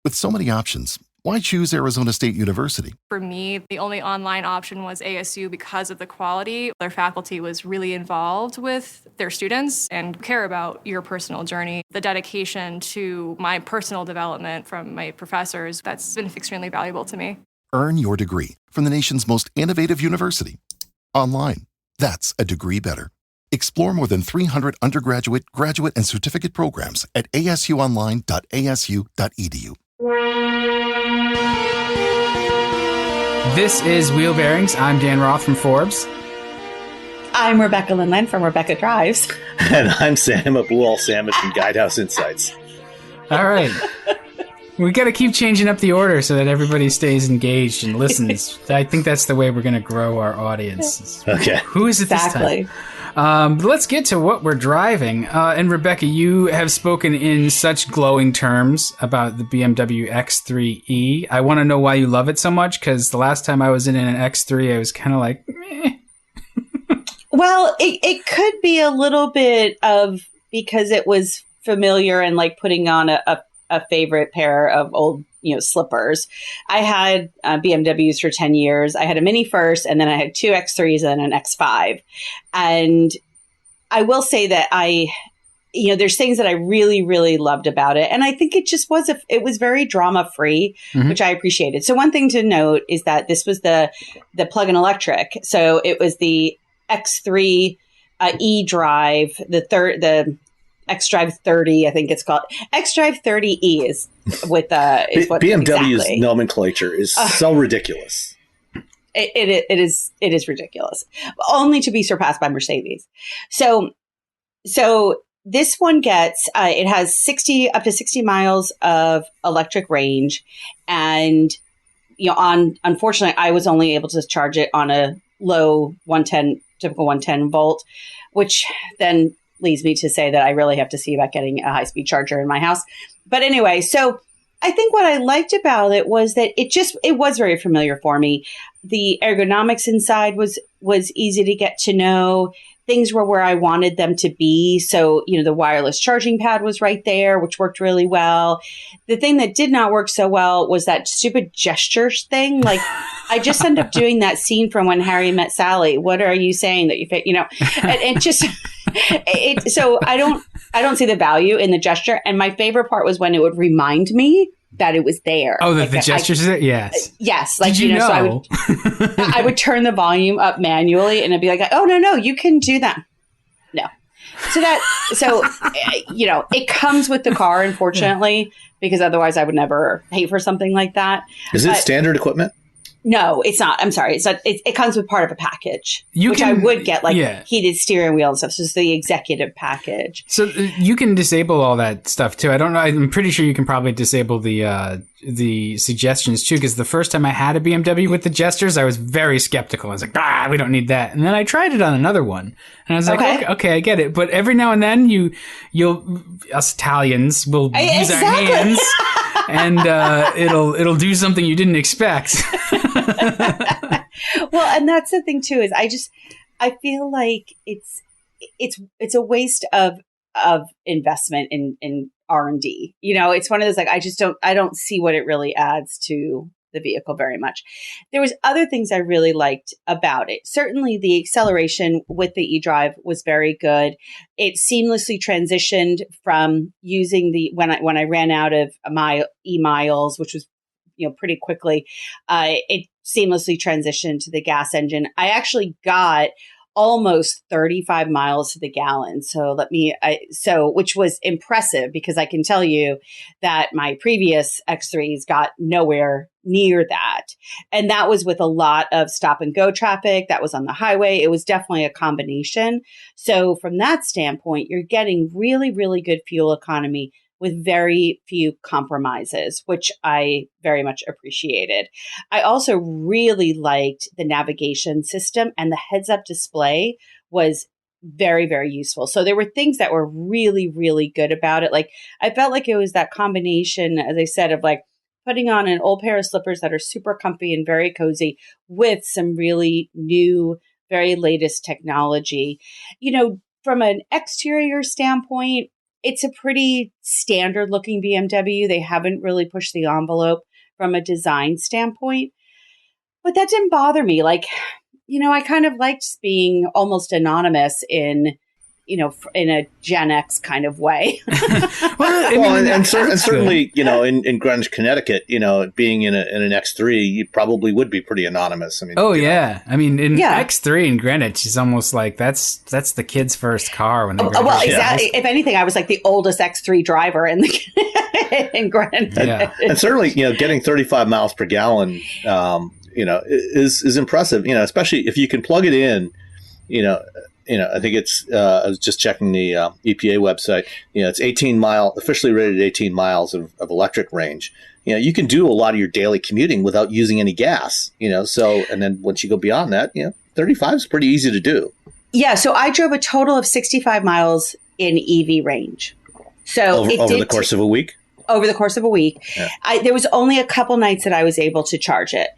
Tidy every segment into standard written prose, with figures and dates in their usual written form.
With so many options, why choose Arizona State University? For me, the only online option was ASU because of the quality. Their faculty was really involved with their students and care about your personal journey. The dedication to my personal development from my professors, that's been extremely valuable to me. Earn your degree from the nation's most innovative university. Online. That's a degree better. Explore more than 300 undergraduate, graduate, and certificate programs at asuonline.asu.edu. This is Wheel Bearings. I'm Dan Roth from Forbes. I'm Rebecca Lindland from Rebecca Drives. And I'm Sam Abul-Samad from Guidehouse Insights. All right. We got to keep changing up the order so that everybody stays engaged and listens. I think that's the way we're going to grow our audience. Okay. Who is it this time? But let's get to what we're driving. And Rebecca, you have spoken in such glowing terms about the BMW X3e. I want to know why you love it so much, because the last time I was in an X3, I was kind of like, meh. Well, it could be a little bit of because it was familiar and like putting on a favorite pair of old, slippers. I had BMWs for 10 years. I had a Mini first, and then I had two X3s and an X5. And I will say that there's things that I really, really loved about it. And I think it just was, it was very drama free, which I appreciated. So one thing to note is that this was the plug-in electric. So it was the X3 e-drive, the X-Drive 30, I think it's called. X-Drive 30e is with is what BMW's exactly. Nomenclature is so ridiculous. It is ridiculous, only to be surpassed by Mercedes. So this one gets it has up to 60 miles of electric range, and unfortunately, I was only able to charge it on a low typical 110 volt, which then leads me to say that I really have to see about getting a high-speed charger in my house. But anyway, so I think what I liked about it was that it was very familiar for me. The ergonomics inside was easy to get to know. Things were where I wanted them to be. So, the wireless charging pad was right there, which worked really well. The thing that did not work so well was that stupid gestures thing. Like, I just ended up doing that scene from When Harry Met Sally. What are you saying that you fit? And just so I don't see the value in the gesture. And my favorite part was when it would remind me that it was there. Oh, the gestures? Yes. Yes. Like, so I would turn the volume up manually and it'd be like, oh, no, you can do that. No. So it comes with the car, unfortunately, because otherwise I would never pay for something like that. Is it standard equipment? No, it's not. I'm sorry. It's not. It comes with part of a package, I would get, heated steering wheel and stuff. So it's the executive package. So you can disable all that stuff too. I don't know. I'm pretty sure you can probably disable the suggestions too. Because the first time I had a BMW with the gestures, I was very skeptical. I was like, we don't need that. And then I tried it on another one, and I was like, okay, I get it. But every now and then us Italians will use our hands. And it'll do something you didn't expect. Well, and that's the thing too, is I feel like it's a waste of investment in R&D. It's one of those, like, I don't see what it really adds to the vehicle very much. There was other things I really liked about it. Certainly the acceleration with the eDrive was very good. It seamlessly transitioned from using when I ran out of my e-miles, which was pretty quickly, it seamlessly transitioned to the gas engine. I actually got almost 35 miles to the gallon. Which was impressive, because I can tell you that my previous X3s got nowhere near that. And that was with a lot of stop and go traffic that was on the highway. It was definitely a combination. So from that standpoint, you're getting really, really good fuel economy with very few compromises, which I very much appreciated. I also really liked the navigation system, and the heads-up display was very, very useful. So there were things that were really, really good about it. Like, I felt like it was that combination, as I said, of like putting on an old pair of slippers that are super comfy and very cozy with some really new, very latest technology. From an exterior standpoint, it's a pretty standard looking BMW. They haven't really pushed the envelope from a design standpoint, but that didn't bother me. Like, I kind of liked being almost anonymous in a Gen X kind of way. And certainly, in Greenwich, Connecticut, being in an X3, you probably would be pretty anonymous. I mean, X3 in Greenwich is almost like that's the kid's first car when they graduate. Well, exactly. If anything, I was like the oldest X3 driver in Greenwich. Yeah. And certainly, getting 35 miles per gallon, is impressive. Especially if you can plug it in. I think it's, I was just checking the EPA website, it's officially rated 18 miles of electric range. You can do a lot of your daily commuting without using any gas, and then once you go beyond that, 35 is pretty easy to do. Yeah. So I drove a total of 65 miles in EV range. So over the course of a week? Over the course of a week. Yeah. There was only a couple nights that I was able to charge it.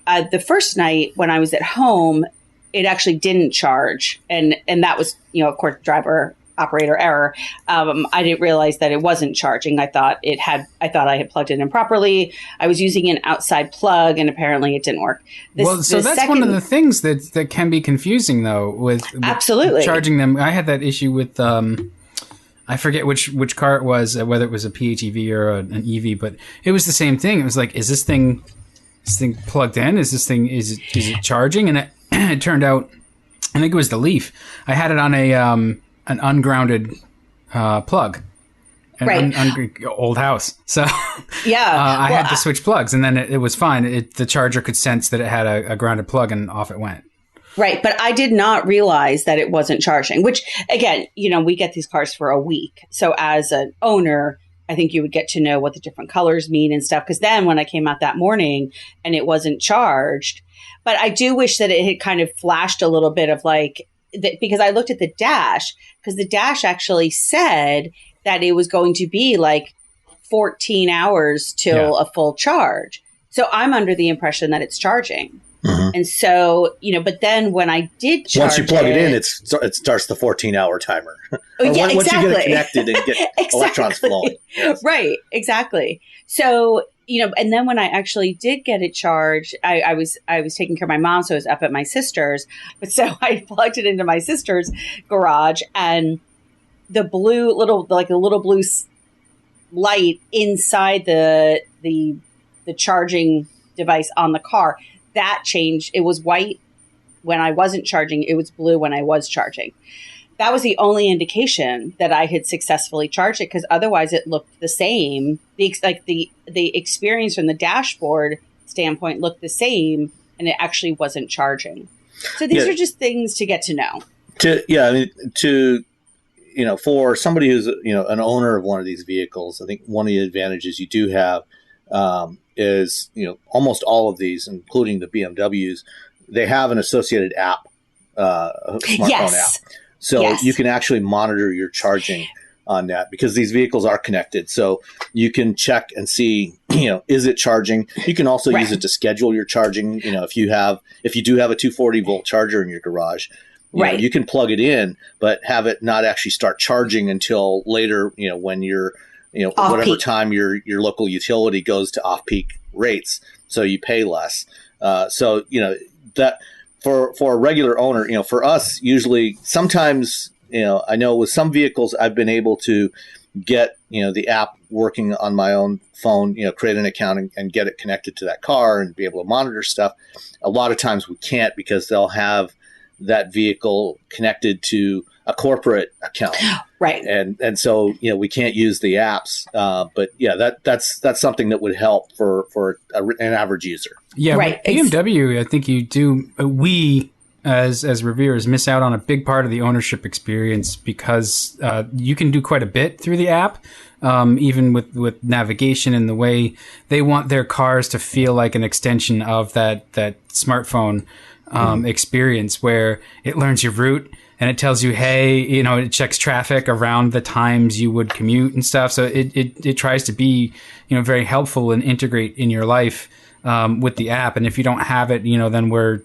The first night when I was at home, it actually didn't charge. And that was, of course, driver operator error. I didn't realize that it wasn't charging. I thought I had plugged it in properly. I was using an outside plug and apparently it didn't work. That's one of the things that can be confusing though with absolutely charging them. I had that issue with, I forget which car it was, whether it was a PHEV or an EV, but it was the same thing. It was like, is this thing plugged in? Is it charging? And it turned out, I think it was the Leaf. I had it on an ungrounded plug, old house. So yeah, I had to switch plugs, and then it was fine. The charger could sense that it had a grounded plug, and off it went. Right, but I did not realize that it wasn't charging. Which, again, we get these cars for a week, so as an owner, I think you would get to know what the different colors mean and stuff. Because then when I came out that morning and it wasn't charged. But I do wish that it had kind of flashed a little bit of like, because I looked at the dash, because the dash actually said that it was going to be like 14 hours till a full charge. So I'm under the impression that it's charging. Mm-hmm. And so, but then when I did charge once you plug it in, it starts the 14-hour timer. Yeah, once exactly. you get it connected and get electrons flowing. Yes. Right, exactly. So, and then when I actually did get it charged, I was taking care of my mom, so I was up at my sister's. But so I plugged it into my sister's garage, and the little blue light inside the charging device on the car, that changed. It was white when I wasn't charging. It was blue when I was charging. That was the only indication that I had successfully charged it, because otherwise it looked the same. The experience from the dashboard standpoint looked the same, and it actually wasn't charging. So these are just things to get to know. For somebody who's an owner of one of these vehicles, I think one of the advantages you do have is almost all of these, including the BMWs, they have an associated app, a smartphone app. So you can actually monitor your charging on that, because these vehicles are connected. So you can check and see, is it charging? You can also use it to schedule your charging. If you do have a 240 volt charger in your garage, you can plug it in, but have it not actually start charging until later, when you're, whatever time your local utility goes to off-peak rates. So you pay less. That for a regular owner, for us, usually sometimes, I know with some vehicles I've been able to get, the app working on my own phone, create an account and get it connected to that car and be able to monitor stuff. A lot of times we can't, because they'll have that vehicle connected to a corporate account. Right. And so, we can't use the apps. But that's something that would help for an average user. Yeah. Right. BMW, I think we as reviewers miss out on a big part of the ownership experience, because you can do quite a bit through the app. Even with navigation and the way they want their cars to feel like an extension of that smartphone experience, where it learns your route and it tells you, hey, it checks traffic around the times you would commute and stuff. So it tries to be, very helpful and integrate in your life with the app. And if you don't have it, then we're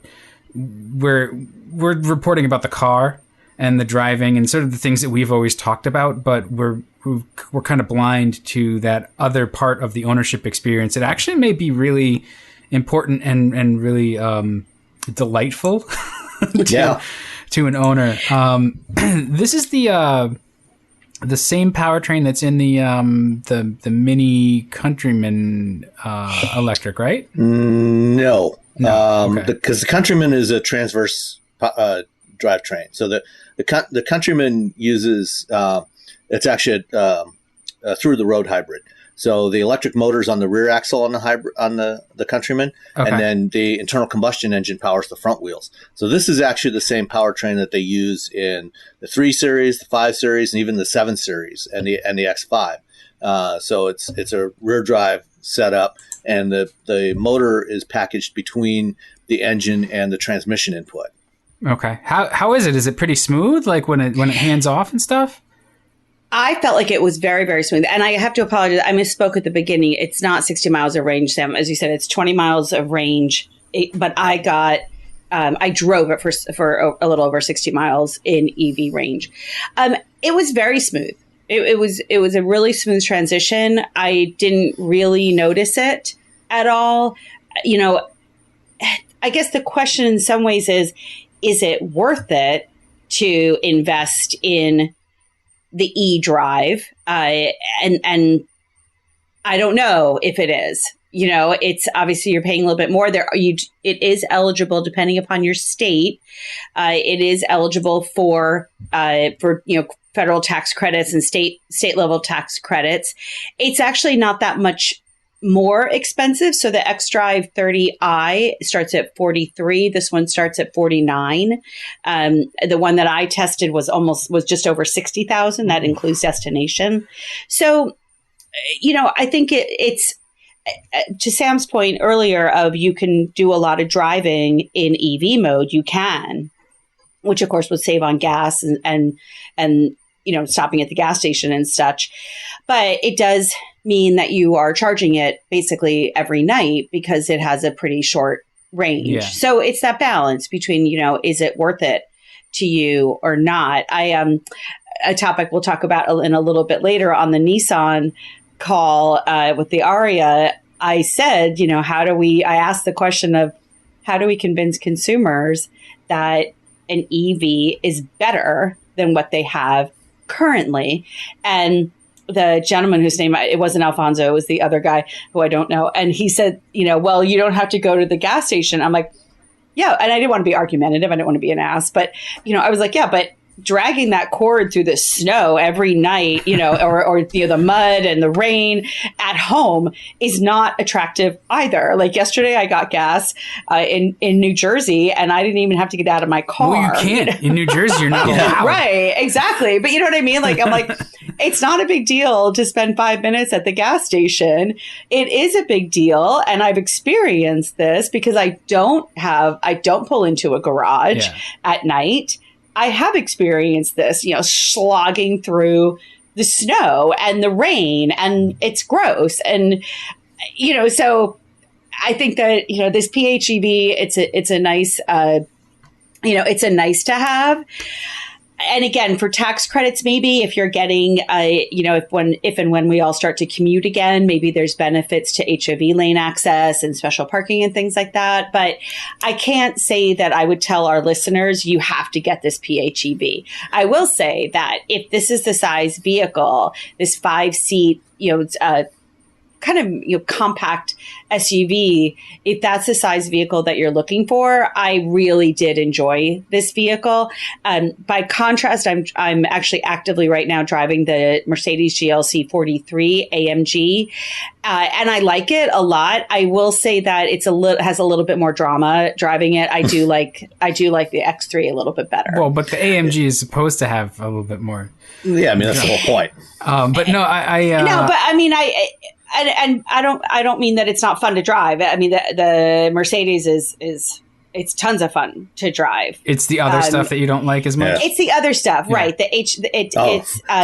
reporting about the car, and the driving and sort of the things that we've always talked about, but we're kind of blind to that other part of the ownership experience. It actually may be really important and really delightful to an owner. This is the same powertrain that's in the Mini Countryman electric, right? No. Okay. Because the Countryman is a transverse drivetrain. So the Countryman uses it's actually a through the road hybrid. So the electric motor's on the rear axle on the hybrid on the Countryman, and then the internal combustion engine powers the front wheels. So this is actually the same powertrain that they use in the 3 Series, the 5 Series, and even the 7 Series and the X5. So it's a rear drive setup, and the motor is packaged between the engine and the transmission input. Okay. How is it? Is it pretty smooth? Like when it hands off and stuff? I felt like it was very, very smooth. And I have to apologize. I misspoke at the beginning. It's not 60 miles of range, Sam. As you said, it's 20 miles of range. But I drove it for a little over 60 miles in EV range. It was very smooth. It was a really smooth transition. I didn't really notice it at all. You know, I guess the question in some ways is it worth it to invest in the e-drive? And I don't know if it is. You know, it's obviously you're paying a little bit more there. It is eligible depending upon your state. It is eligible for federal tax credits and state level tax credits. It's actually not that much more expensive. So the xDrive 30i starts at $43. This one starts at $49. The one that I tested was just over $60,000. That includes destination. So, you know, I think it's to Sam's point earlier of you can do a lot of driving in EV mode. You can, which of course would save on gas and you know, stopping at the gas station and such. But it does mean that you are charging it basically every night because it has a pretty short range. Yeah. So it's that balance between, you know, is it worth it to you or not? A topic we'll talk about in a little bit later on the Nissan call with the Ariya. I said, you know, I asked the question of how do we convince consumers that an EV is better than what they have currently? And the gentleman whose name, it wasn't Alfonso, it was the other guy who I don't know. And he said, you know, well, you don't have to go to the gas station. I'm like, yeah. And I didn't want to be argumentative. I didn't want to be an ass. But, you know, I was like, yeah, but dragging that cord through the snow every night, you know, or you know, the mud and the rain at home is not attractive either. Like yesterday I got gas in New Jersey and I didn't even have to get out of my car. Well, you can't. In New Jersey, you're not allowed. Right, exactly. But you know what I mean? Like, I'm like, it's not a big deal to spend 5 minutes at the gas station. It is a big deal. And I've experienced this because I don't pull into a garage at night. I have experienced this, you know, slogging through the snow and the rain, and it's gross. And, you know, so I think that, you know, this PHEV, it's a nice, you know, it's a nice to have. And again, for tax credits, maybe if you're getting, you know, if and when we all start to commute again, maybe there's benefits to HOV lane access and special parking and things like that. But I can't say that I would tell our listeners, you have to get this PHEV. I will say that if this is the size vehicle, this 5-seat, you know, kind of, you know, compact SUV, if that's the size vehicle that you're looking for, I really did enjoy this vehicle. By contrast, I'm actually actively right now driving the Mercedes GLC 43 AMG, and I like it a lot. I will say that has a little bit more drama driving it. I do like the X3 a little bit better. Well, but the AMG is supposed to have a little bit more. Yeah, I mean that's the whole point. But no, no, but I mean And I don't mean that it's not fun to drive. I mean, the Mercedes is it's tons of fun to drive. It's the other stuff that you don't like as much. Yeah. It's the other stuff, right? It's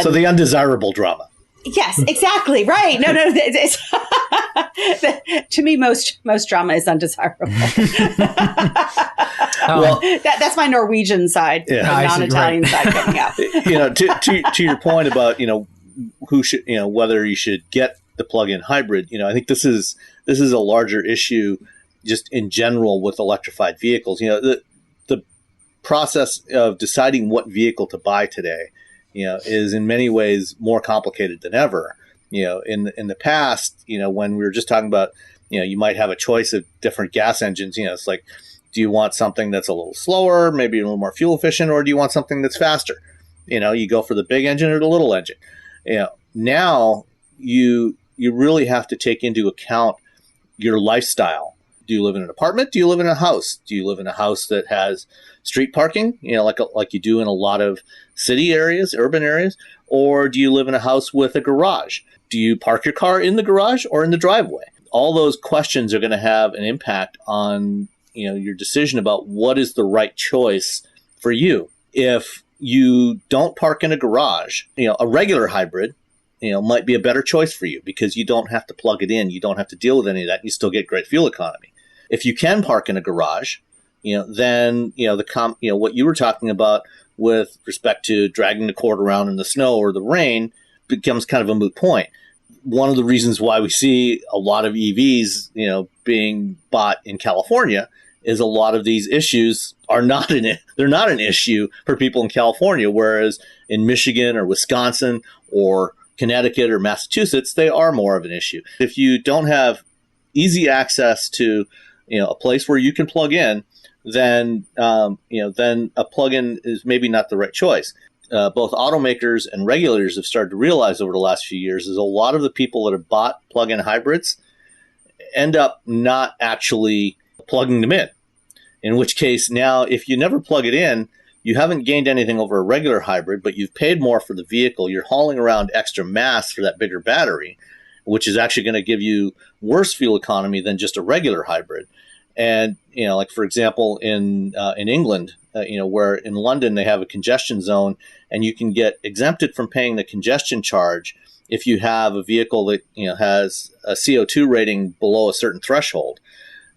so the undesirable drama. Yes, exactly. Right. No, it's to me, most drama is undesirable. Well, that's my Norwegian side, the non-Italian side coming out. To your point about who should whether you should get the plug-in hybrid. I think this is a larger issue just in general with electrified vehicles. The process of deciding what vehicle to buy today, is in many ways more complicated than ever. In the past, when we were just talking about, you might have a choice of different gas engines. It's like, do you want something that's a little slower, maybe a little more fuel efficient, or do you want something that's faster? You go for the big engine or the little engine. Now you really have to take into account your lifestyle. Do you live in an apartment? Do you live in a house? Do you live in a house that has street parking, like you do in a lot of city areas, urban areas? Or do you live in a house with a garage? Do you park your car in the garage or in the driveway? All those questions are going to have an impact on your decision about what is the right choice for you. If you don't park in a garage, a regular hybrid, might be a better choice for you because you don't have to plug it in. You don't have to deal with any of that. You still get great fuel economy. If you can park in a garage, then what you were talking about with respect to dragging the cord around in the snow or the rain becomes kind of a moot point. One of the reasons why we see a lot of EVs, being bought in California is a lot of these issues are they're not an issue for people in California, whereas in Michigan or Wisconsin or Connecticut or Massachusetts, they are more of an issue. If you don't have easy access to a place where you can plug in, then a plug-in is maybe not the right choice. Both automakers and regulators have started to realize over the last few years is a lot of the people that have bought plug-in hybrids end up not actually plugging them in which case now if you never plug it in, you haven't gained anything over a regular hybrid, but you've paid more for the vehicle. You're hauling around extra mass for that bigger battery, which is actually going to give you worse fuel economy than just a regular hybrid. And, like, for example, in England, where in London they have a congestion zone and you can get exempted from paying the congestion charge if you have a vehicle that, has a CO2 rating below a certain threshold.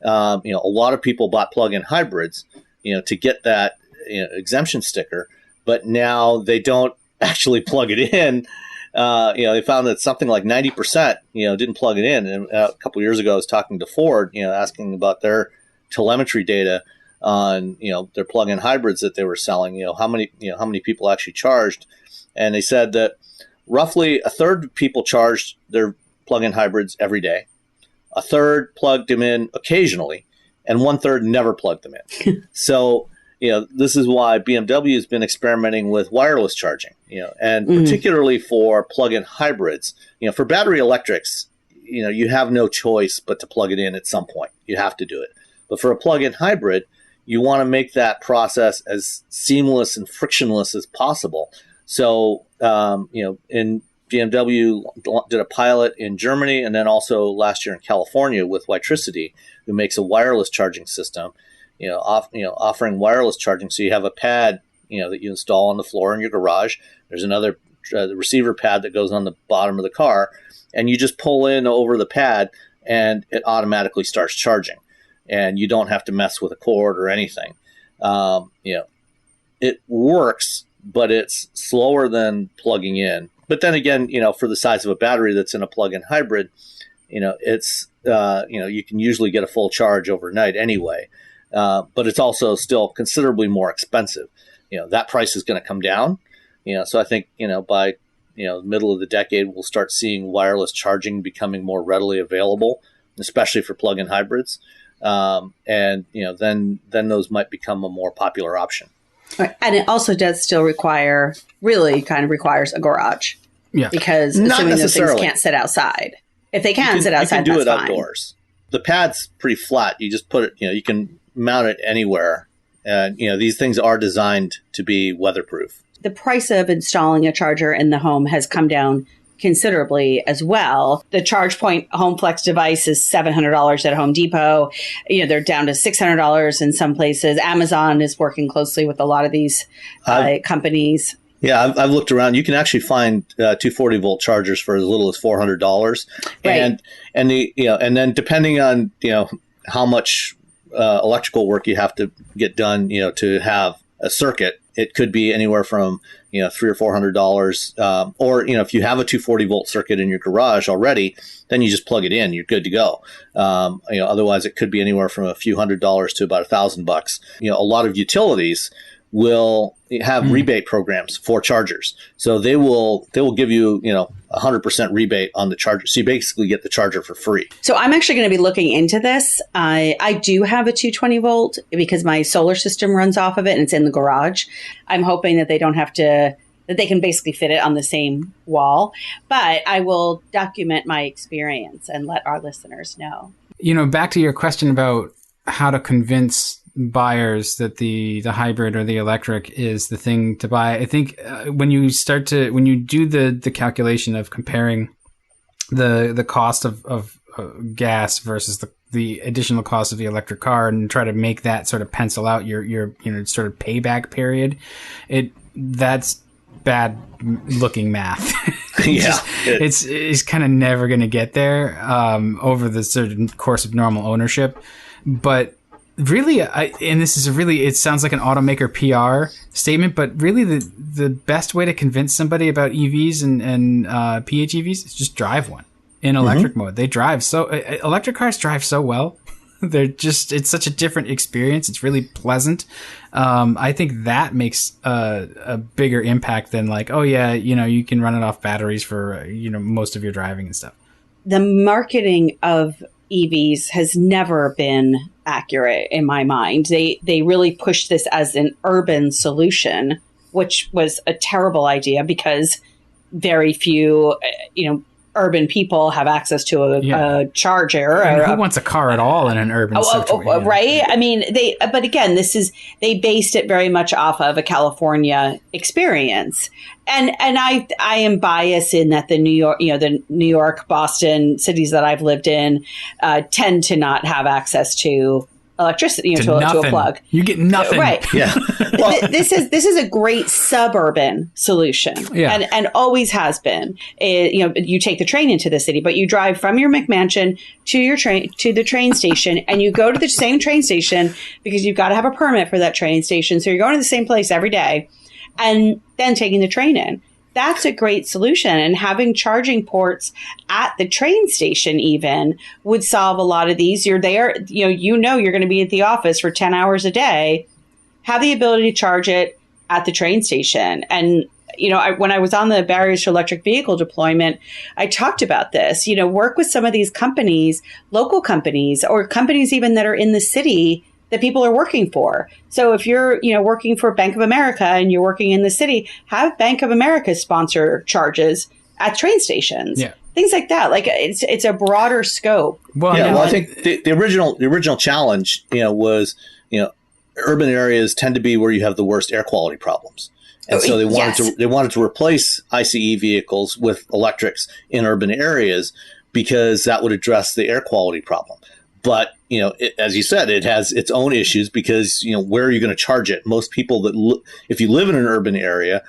A lot of people bought plug-in hybrids, to get that exemption sticker, but now they don't actually plug it in. They found that something like 90%, didn't plug it in. And a couple of years ago, I was talking to Ford, asking about their telemetry data on, their plug-in hybrids that they were selling, how many people actually charged. And they said that roughly a third of people charged their plug-in hybrids every day. A third plugged them in occasionally, and 1/3 never plugged them in. So, this is why BMW has been experimenting with wireless charging, and particularly for plug-in hybrids. For battery electrics, you have no choice but to plug it in at some point. You have to do it. But for a plug-in hybrid, you want to make that process as seamless and frictionless as possible. So, in BMW did a pilot in Germany and then also last year in California with Witricity, who makes a wireless charging system. Offering wireless charging. So you have a pad, that you install on the floor in your garage. There's another receiver pad that goes on the bottom of the car, and you just pull in over the pad, and it automatically starts charging, and you don't have to mess with a cord or anything. It works, but it's slower than plugging in. But then again, for the size of a battery that's in a plug-in hybrid, it's you can usually get a full charge overnight anyway. But it's also still considerably more expensive. That price is going to come down. So I think, by, the middle of the decade, we'll start seeing wireless charging becoming more readily available, especially for plug-in hybrids. Then those might become a more popular option. Right. And it also does still requires a garage. Yeah. Because Not assuming those things necessarily. can't sit outside. If they can sit outside, you can do it that's fine. outdoors. The pad's pretty flat. You just put it, you can mount it anywhere. And, these things are designed to be weatherproof. The price of installing a charger in the home has come down considerably as well. The ChargePoint HomeFlex device is $700 at Home Depot. They're down to $600 in some places. Amazon is working closely with a lot of these companies. Yeah, I've looked around. You can actually find 240 volt chargers for as little as $400, right. and then depending on how much electrical work you have to get done, to have a circuit. It could be anywhere from, $300 or $400. Or, if you have a 240 volt circuit in your garage already, then you just plug it in, you're good to go. Otherwise it could be anywhere from a few $100s to about $1,000. A lot of utilities will have rebate programs for chargers. So they will give you, 100% rebate on the charger. So you basically get the charger for free. So I'm actually going to be looking into this. I do have a 220 volt because my solar system runs off of it and it's in the garage. I'm hoping that they don't have to, that they can basically fit it on the same wall. But I will document my experience and let our listeners know. Back to your question about how to convince buyers that the hybrid or the electric is the thing to buy. I think when you do the calculation of comparing the cost of gas versus the additional cost of the electric car and try to make that sort of pencil out your sort of payback period, that's bad looking math. It's kind of never going to get there over the certain course of normal ownership. But really, it sounds like an automaker PR statement, but really the best way to convince somebody about EVs and PHEVs is just drive one in electric mode. They drive electric cars drive so well. It's such a different experience. It's really pleasant. I think that makes a bigger impact than like, oh yeah, you can run it off batteries for, most of your driving and stuff. The marketing of EVs has never been accurate in my mind. They really pushed this as an urban solution, which was a terrible idea because very few, urban people have access to a charger. Who wants a car at all in an urban situation? Right? I mean, but again, they based it very much off of a California experience. And I am biased in that the New York, Boston cities that I've lived in tend to not have access to electricity, to a plug. You get nothing. Right. Yeah. Well, this is a great suburban solution, and always has been. You take the train into the city, but you drive from your McMansion to the train station, and you go to the same train station because you've got to have a permit for that train station. So you're going to the same place every day, and then taking the train in. That's a great solution. And having charging ports at the train station even would solve a lot of these. You're there, you're going to be at the office for 10 hours a day. Have the ability to charge it at the train station. And, when I was on the barriers to electric vehicle deployment, I talked about this, work with some of these companies, local companies, or companies even that are in the city that people are working for. So if you're, working for Bank of America and you're working in the city, have Bank of America sponsor charges at train stations. Yeah. Things like that. Like it's a broader scope. Well, I think the original challenge, was, urban areas tend to be where you have the worst air quality problems. And so they wanted to replace ICE vehicles with electrics in urban areas because that would address the air quality problem. But, as you said, it has its own issues because, where are you going to charge it? Most people if you live in an urban area,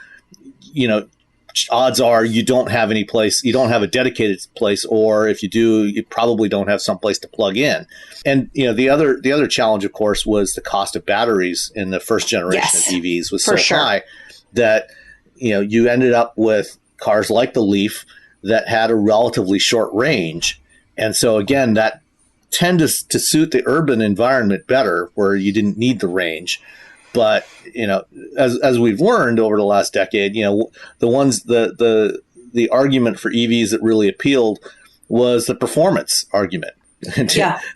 odds are you don't have any place, you don't have a dedicated place, or if you do, you probably don't have some place to plug in. And, the other challenge, of course, was the cost of batteries in the first generation of EVs was so high that, you ended up with cars like the Leaf that had a relatively short range. And so, again, that tend to suit the urban environment better where you didn't need the range. But, as we've learned over the last decade, the argument for EVs that really appealed was the performance argument.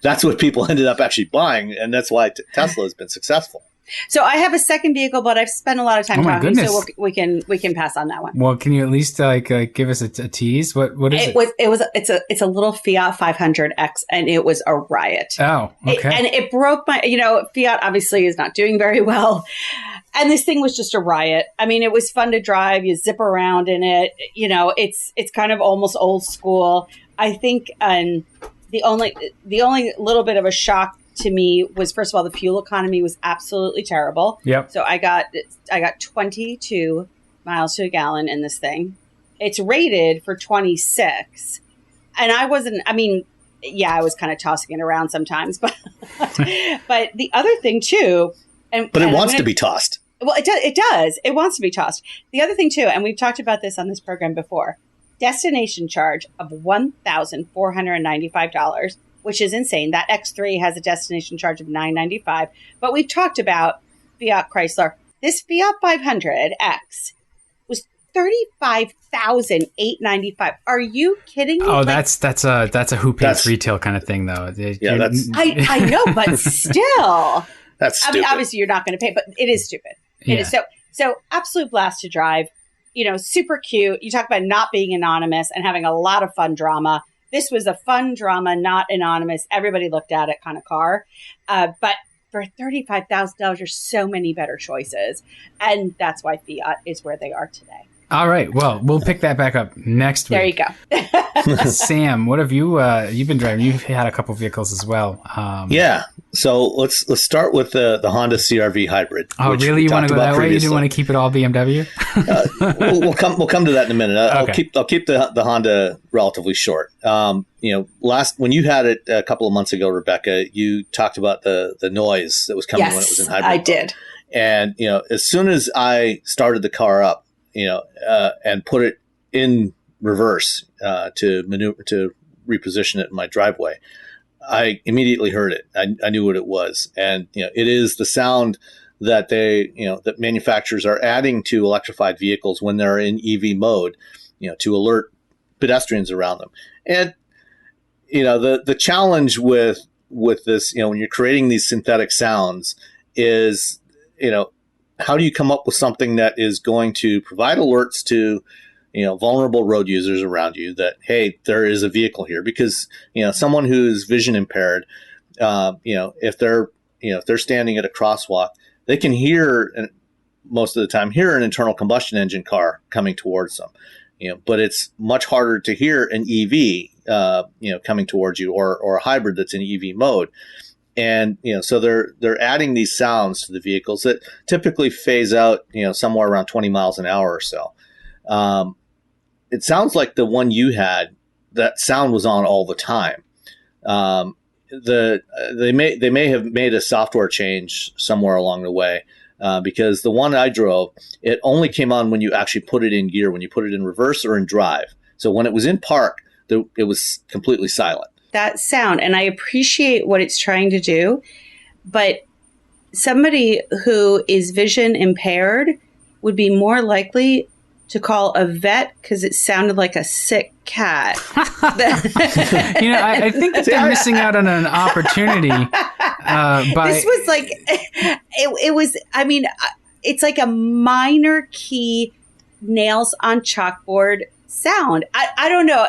That's what people ended up actually buying. And that's why Tesla has been successful. So I have a second vehicle, but I've spent a lot of time talking, so we can pass on that one. Well, can you at least give us a tease? What is it? It's a little Fiat 500X, and it was a riot. Oh, okay. And it broke my. Fiat obviously is not doing very well, and this thing was just a riot. I mean, it was fun to drive. You zip around in it. It's kind of almost old school. I think, and the only little bit of a shock to me was, first of all, the fuel economy was absolutely terrible. Yep. So I got 22 miles to a gallon in this thing. It's rated for 26. And yeah, I was kind of tossing it around sometimes. But but the other thing too, but it wants to be tossed. Well, it does. It wants to be tossed. The other thing too, and we've talked about this on this program before, destination charge of $1,495, which is insane. That X3 has a destination charge of $995. But we've talked about Fiat Chrysler. This Fiat 500X was $35,895. Are you kidding me? Oh, that's a who pays retail kind of thing, though. Yeah, that's. I know, but still, That's stupid. I mean, obviously you're not going to pay, but it is stupid. It is so absolute blast to drive. Super cute. You talk about not being anonymous and having a lot of fun drama. This was a fun drama, not anonymous. Everybody looked at it kind of car. But for $35,000, there's so many better choices. And that's why Fiat is where they are today. All right. Well, we'll pick that back up next week. There you go. Sam, what have you've been driving? You've had a couple vehicles as well. Yeah. So let's start with the Honda CR-V hybrid. Oh, really? You want to go that way? You didn't want to keep it all BMW? We'll come to that in a minute. I'll Okay. keep the Honda relatively short. When you had it a couple of months ago, Rebecca, you talked about the noise that was coming when it was in hybrid. I did. And as soon as I started the car up, and put it in reverse to reposition it in my driveway, I immediately heard it. I knew what it was, and it is the sound that that manufacturers are adding to electrified vehicles when they're in EV mode, to alert pedestrians around them. And the challenge with this, when you're creating these synthetic sounds, is how do you come up with something that is going to provide alerts to, vulnerable road users around you that, hey, there is a vehicle here? Because, someone who's vision impaired, if they're standing at a crosswalk, they can most of the time hear an internal combustion engine car coming towards them. But it's much harder to hear an EV, coming towards you, or a hybrid that's in EV mode. And, so they're adding these sounds to the vehicles that typically phase out, somewhere around 20 miles an hour or so. It sounds like the one you had, that sound was on all the time. They may have made a software change somewhere along the way, because the one I drove, it only came on when you actually put it in gear, when you put it in reverse or in drive. So when it was in park, it was completely silent. That sound, and I appreciate what it's trying to do, but somebody who is vision impaired would be more likely to call a vet because it sounded like a sick cat. I think that they're missing out on an opportunity. This was like, it was, I mean, it's like a minor key nails on chalkboard sound. I don't know.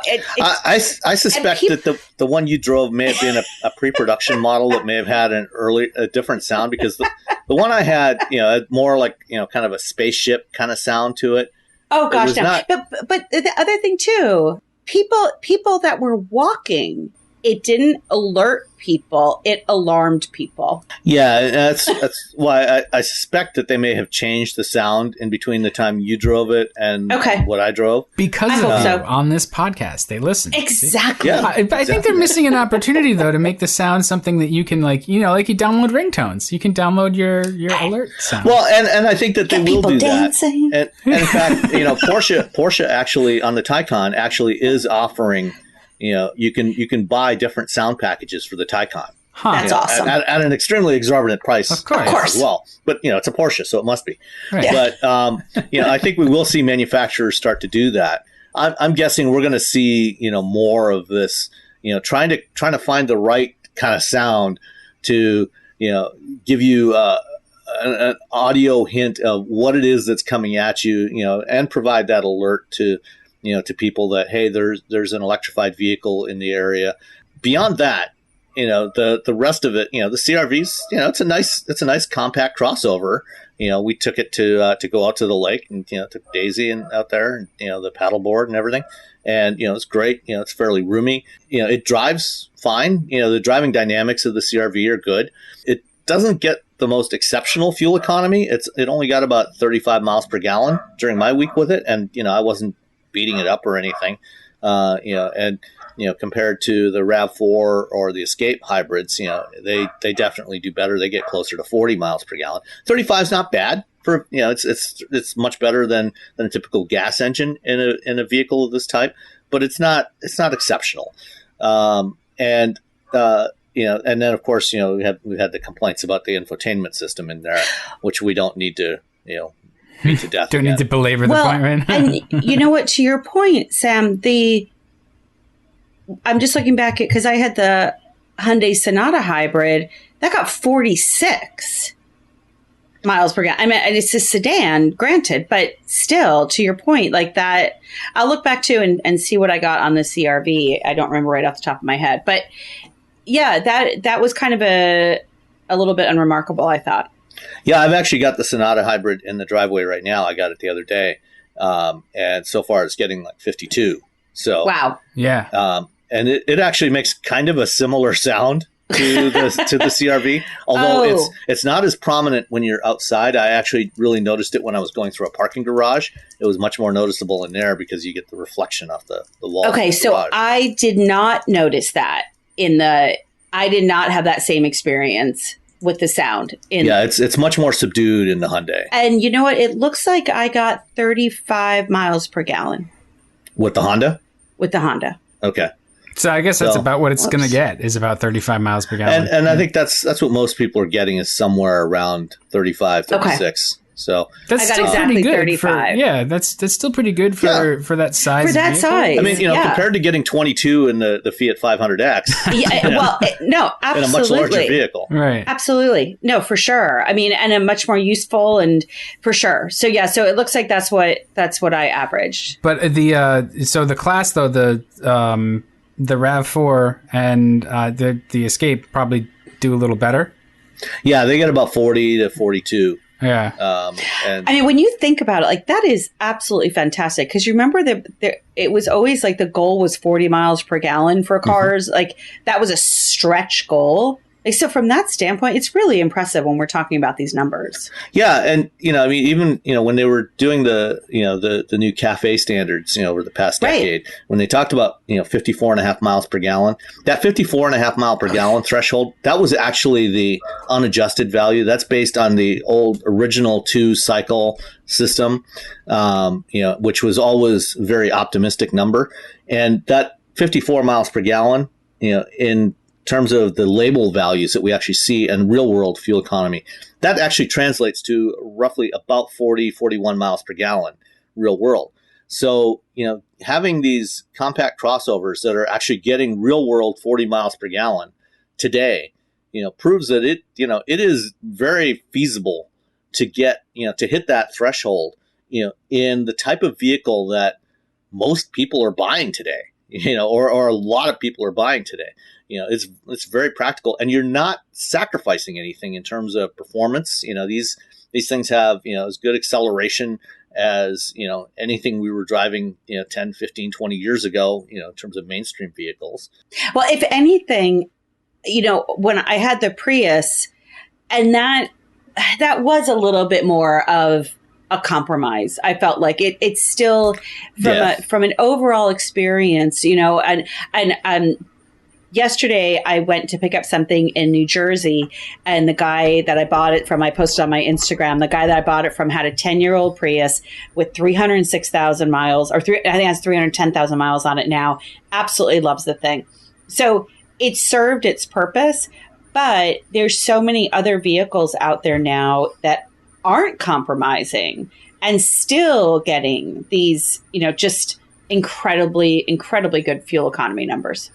I suspect that the one you drove may have been a pre-production model that may have had a different sound, because the one I had, had more like, kind of a spaceship kind of sound to it. Oh gosh, no. But the other thing too, people that were walking, it didn't alert people, it alarmed people. Yeah, that's why I suspect that they may have changed the sound in between the time you drove it and what I drove. Because of you on this podcast, they listen. Exactly. Yeah, I think they're missing an opportunity though to make the sound something that you can like you download ringtones. You can download your alert sound. Well, and I think that they will do dancing. that. And in fact, Porsche actually on the Taycan actually is offering. You can buy different sound packages for the Taycan. Huh. That's awesome. At an extremely exorbitant price. Of course. As well. But, it's a Porsche, so it must be. Right. Yeah. But, I think we will see manufacturers start to do that. I'm guessing we're going to see, more of this, trying to find the right kind of sound to, give you an audio hint of what it is that's coming at you, and provide that alert to people that, hey, there's an electrified vehicle in the area. Beyond that, the rest of it, the CR-Vs, it's a nice compact crossover. We took it to go out to the lake and, took Daisy and out there and, the paddleboard and everything. And, it's great. It's fairly roomy. It drives fine. The driving dynamics of the CR-V are good. It doesn't get the most exceptional fuel economy. It only got about 35 miles per gallon during my week with it. And, I wasn't beating it up or anything, and compared to the RAV4 or the Escape hybrids, they definitely do better. They get closer to 40 miles per gallon. 35 is not bad for, it's much better than a typical gas engine in a vehicle of this type, but it's not exceptional. And then of course, we've had the complaints about the infotainment system in there, which we don't need to, beat to death. Don't need to belabor the point right now. And you know what, to your point, Sam, I'm just looking back at, because I had the Hyundai Sonata hybrid that got 46 miles per gallon. I mean, it's a sedan, granted, but still, to your point, like that, I'll look back to and see what I got on the CRV. I don't remember right off the top of my head, but yeah, that was kind of a little bit unremarkable, I thought. Yeah, I've actually got the Sonata hybrid in the driveway right now. I got it the other day, and so far it's getting like 52. So wow, yeah. And it actually makes kind of a similar sound to the CRV, although it's not as prominent when you're outside. I actually really noticed it when I was going through a parking garage. It was much more noticeable in there because you get the reflection off the wall. Okay, so garage. I did not notice that I did not have that same experience with the sound. It's much more subdued in the Hyundai. And you know what? It looks like I got 35 miles per gallon. With the Honda? With the Honda. Okay. So I guess that's about what it's going to get, is about 35 miles per gallon. And I think that's what most people are getting, is somewhere around 35, 36. Okay. So that's I got still exactly pretty good 35. That's still pretty good for that size. For that vehicle. size. I mean, compared to getting 22 in the Fiat 500X. No, absolutely. In a much larger vehicle. Right. Absolutely. No, for sure. I mean, and a much more useful, and for sure. So yeah, so it looks like that's what I averaged. But the class though, the RAV4 and the Escape probably do a little better. Yeah, they get about 40 to 42. Yeah. And I mean, when you think about it, like, that is absolutely fantastic. Because you remember it was always like the goal was 40 miles per gallon for cars. Mm-hmm. Like, that was a stretch goal. Like, so from that standpoint, it's really impressive when we're talking about these numbers. Yeah. And, I mean, even, when they were doing the new CAFE standards, over the past decade, when they talked about, 54.5 miles per gallon, that 54.5 mile per gallon threshold, that was actually the unadjusted value. That's based on the old original 2-cycle system, which was always a very optimistic number. And that 54 miles per gallon, in terms of the label values that we actually see in real world fuel economy, that actually translates to roughly about 41 miles per gallon real world. So, having these compact crossovers that are actually getting real world 40 miles per gallon today, proves that it is very feasible to get, to hit that threshold, in the type of vehicle that most people are buying today, or a lot of people are buying today. It's very practical, and you're not sacrificing anything in terms of performance. These things have, as good acceleration as, anything we were driving, 10, 15, 20 years ago, in terms of mainstream vehicles. Well, if anything, when I had the Prius, and that was a little bit more of a compromise. I felt like it's still from an overall experience, and yesterday, I went to pick up something in New Jersey, and the guy that I bought it from, I posted on my Instagram, the guy that I bought it from had a 10-year-old Prius with 306,000 miles, I think it has 310,000 miles on it now. Absolutely loves the thing. So it served its purpose, but there's so many other vehicles out there now that aren't compromising and still getting these, just incredibly, incredibly good fuel economy numbers.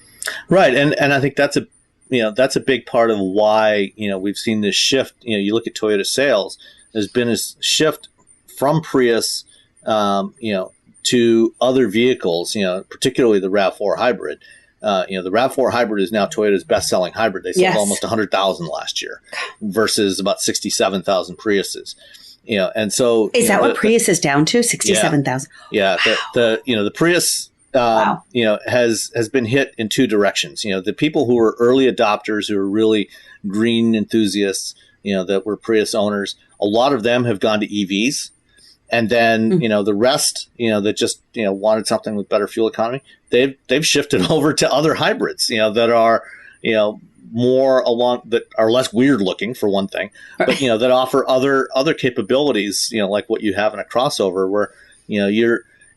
Right. And I think that's a big part of why, we've seen this shift. You look at Toyota sales, there's been a shift from Prius, to other vehicles, particularly the RAV4 hybrid. The RAV4 hybrid is now Toyota's best-selling hybrid. They sold almost 100,000 last year versus about 67,000 Priuses. And so is that what Prius is down to? 67,000. Yeah. Wow. The Prius, has been hit in two directions. The people who were early adopters, who were really green enthusiasts, that were Prius owners, a lot of them have gone to EVs. And then, the rest, that just, wanted something with better fuel economy, they've shifted over to other hybrids, that are, more along, that are less weird looking for one thing, but, that offer other capabilities, like what you have in a crossover where,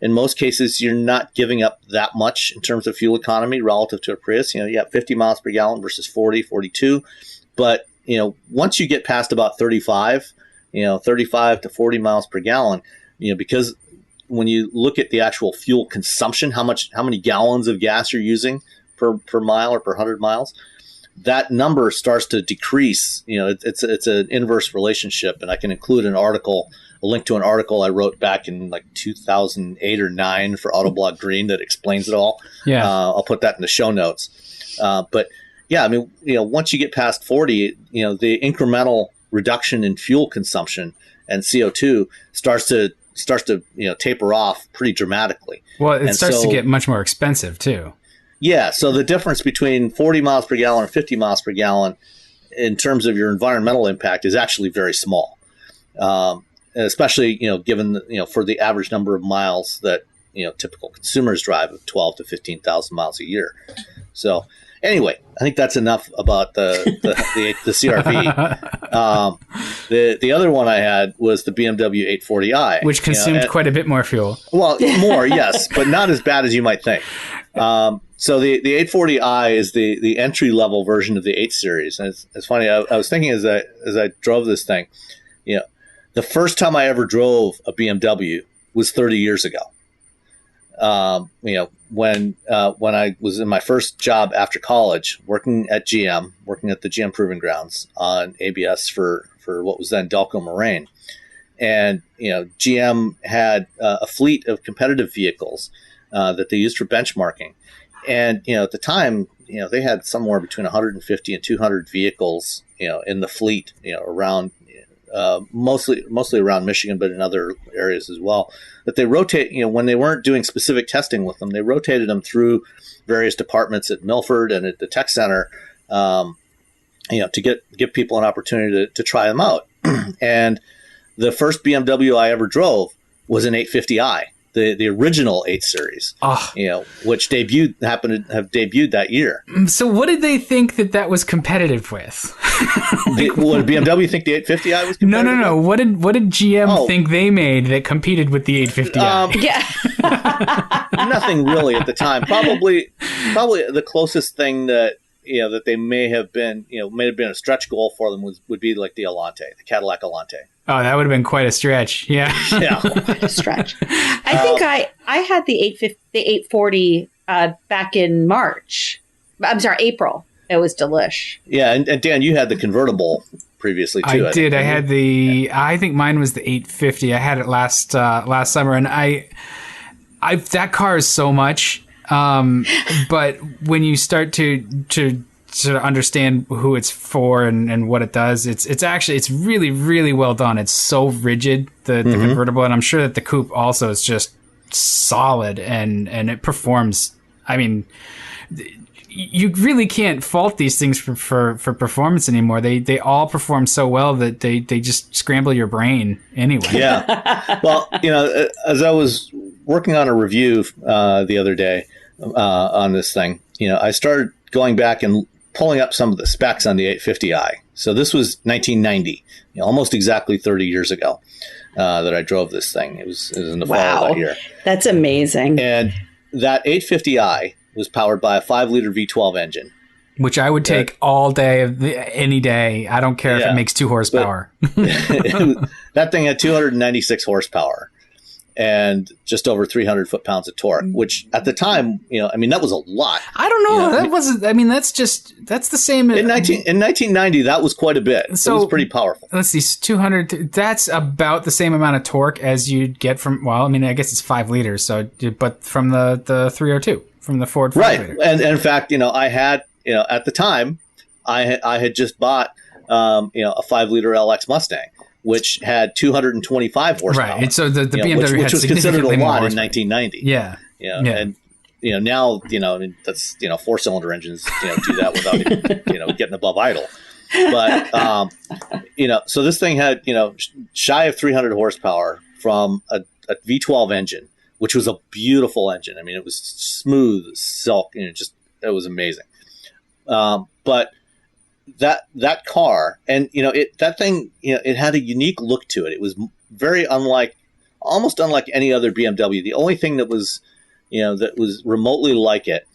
in most cases, you're not giving up that much in terms of fuel economy relative to a Prius. You have 50 miles per gallon versus 40, 42. But, once you get past about 35 to 40 miles per gallon, because when you look at the actual fuel consumption, how many gallons of gas you're using per mile or per 100 miles, that number starts to decrease. It's an inverse relationship. And I can include a link to an article I wrote back in like 2008 or 9 for Autoblog Green that explains it all. Yeah. I'll put that in the show notes. But yeah, once you get past 40, the incremental reduction in fuel consumption and CO2 starts to taper off pretty dramatically. Well, it starts to get much more expensive too. Yeah, so the difference between 40 miles per gallon and 50 miles per gallon in terms of your environmental impact is actually very small, especially given for the average number of miles that typical consumers drive of 12 to 15,000 miles a year. So anyway, I think that's enough about the CRV. The other one I had was the BMW 840i, which consumed quite a bit more fuel. Well, more, yes, but not as bad as you might think. So the 840i is the entry level version of the 8 Series. And it's funny. I was thinking as I drove this thing, the first time I ever drove a BMW was 30 years ago. When I was in my first job after college, working at the GM Proving Grounds on ABS for what was then Delco Moraine. And, GM had a fleet of competitive vehicles that they used for benchmarking. And, at the time, they had somewhere between 150 and 200 vehicles, in the fleet, around mostly around Michigan, but in other areas as well, that they rotate, when they weren't doing specific testing with them, they rotated them through various departments at Milford and at the tech center, to give people an opportunity to try them out. And the first BMW I ever drove was an 850i, the original 8 Series, which happened to have debuted that year. So what did they think that was competitive with? Did BMW think the 850i was competitive? No. What did GM think they made that competed with the 850i? Nothing really at the time. Probably the closest thing that that they may have been a stretch goal for them would be like the Elante, the Cadillac Elante. Oh, that would have been quite a stretch. Yeah. Quite a stretch. I think I had the 840 back in March. I'm sorry, April. It was delish. Yeah, and Dan, you had the convertible previously too. I did. I had I think mine was the 850. I had it last summer, and I that car is so much. But when you start to sort of understand who it's for and what it does, it's really, really well done. It's so rigid, the convertible, and I'm sure that the coupe also is just solid and it performs. I mean, you really can't fault these things for performance anymore. They all perform so well that they just scramble your brain anyway. Yeah. Well, as I was working on a review the other day on this thing, I started going back and pulling up some of the specs on the 850i. So this was 1990, almost exactly 30 years ago that I drove this thing. It was in the fall of that year. That's amazing. And that 850i was powered by a 5-liter V12 engine. Which I would take all day, any day. I don't care if it makes 2 horsepower. That thing had 296 horsepower and just over 300 foot-pounds of torque, which at the time, that was a lot. I don't know. That wasn't, that's the same. In 1990, that was quite a bit. So it was pretty powerful. Let's see, 200, that's about the same amount of torque as you'd get from, I guess it's 5 liters, but from the 302, from the Ford 5 liter. And in fact, I had, at the time, I had just bought, a 5-liter LX Mustang, which had 225 horsepower. Right. And so the BMW which was considered a lot in 1990. Yeah. And now, that's 4-cylinder engines, do that without even, getting above idle. But so this thing had, shy of 300 horsepower, from a V12 engine, which was a beautiful engine. I mean, it was smooth as silk, it was amazing. But that car, and that thing, it had a unique look to it. It was very almost unlike any other BMW. The only thing that was remotely like it,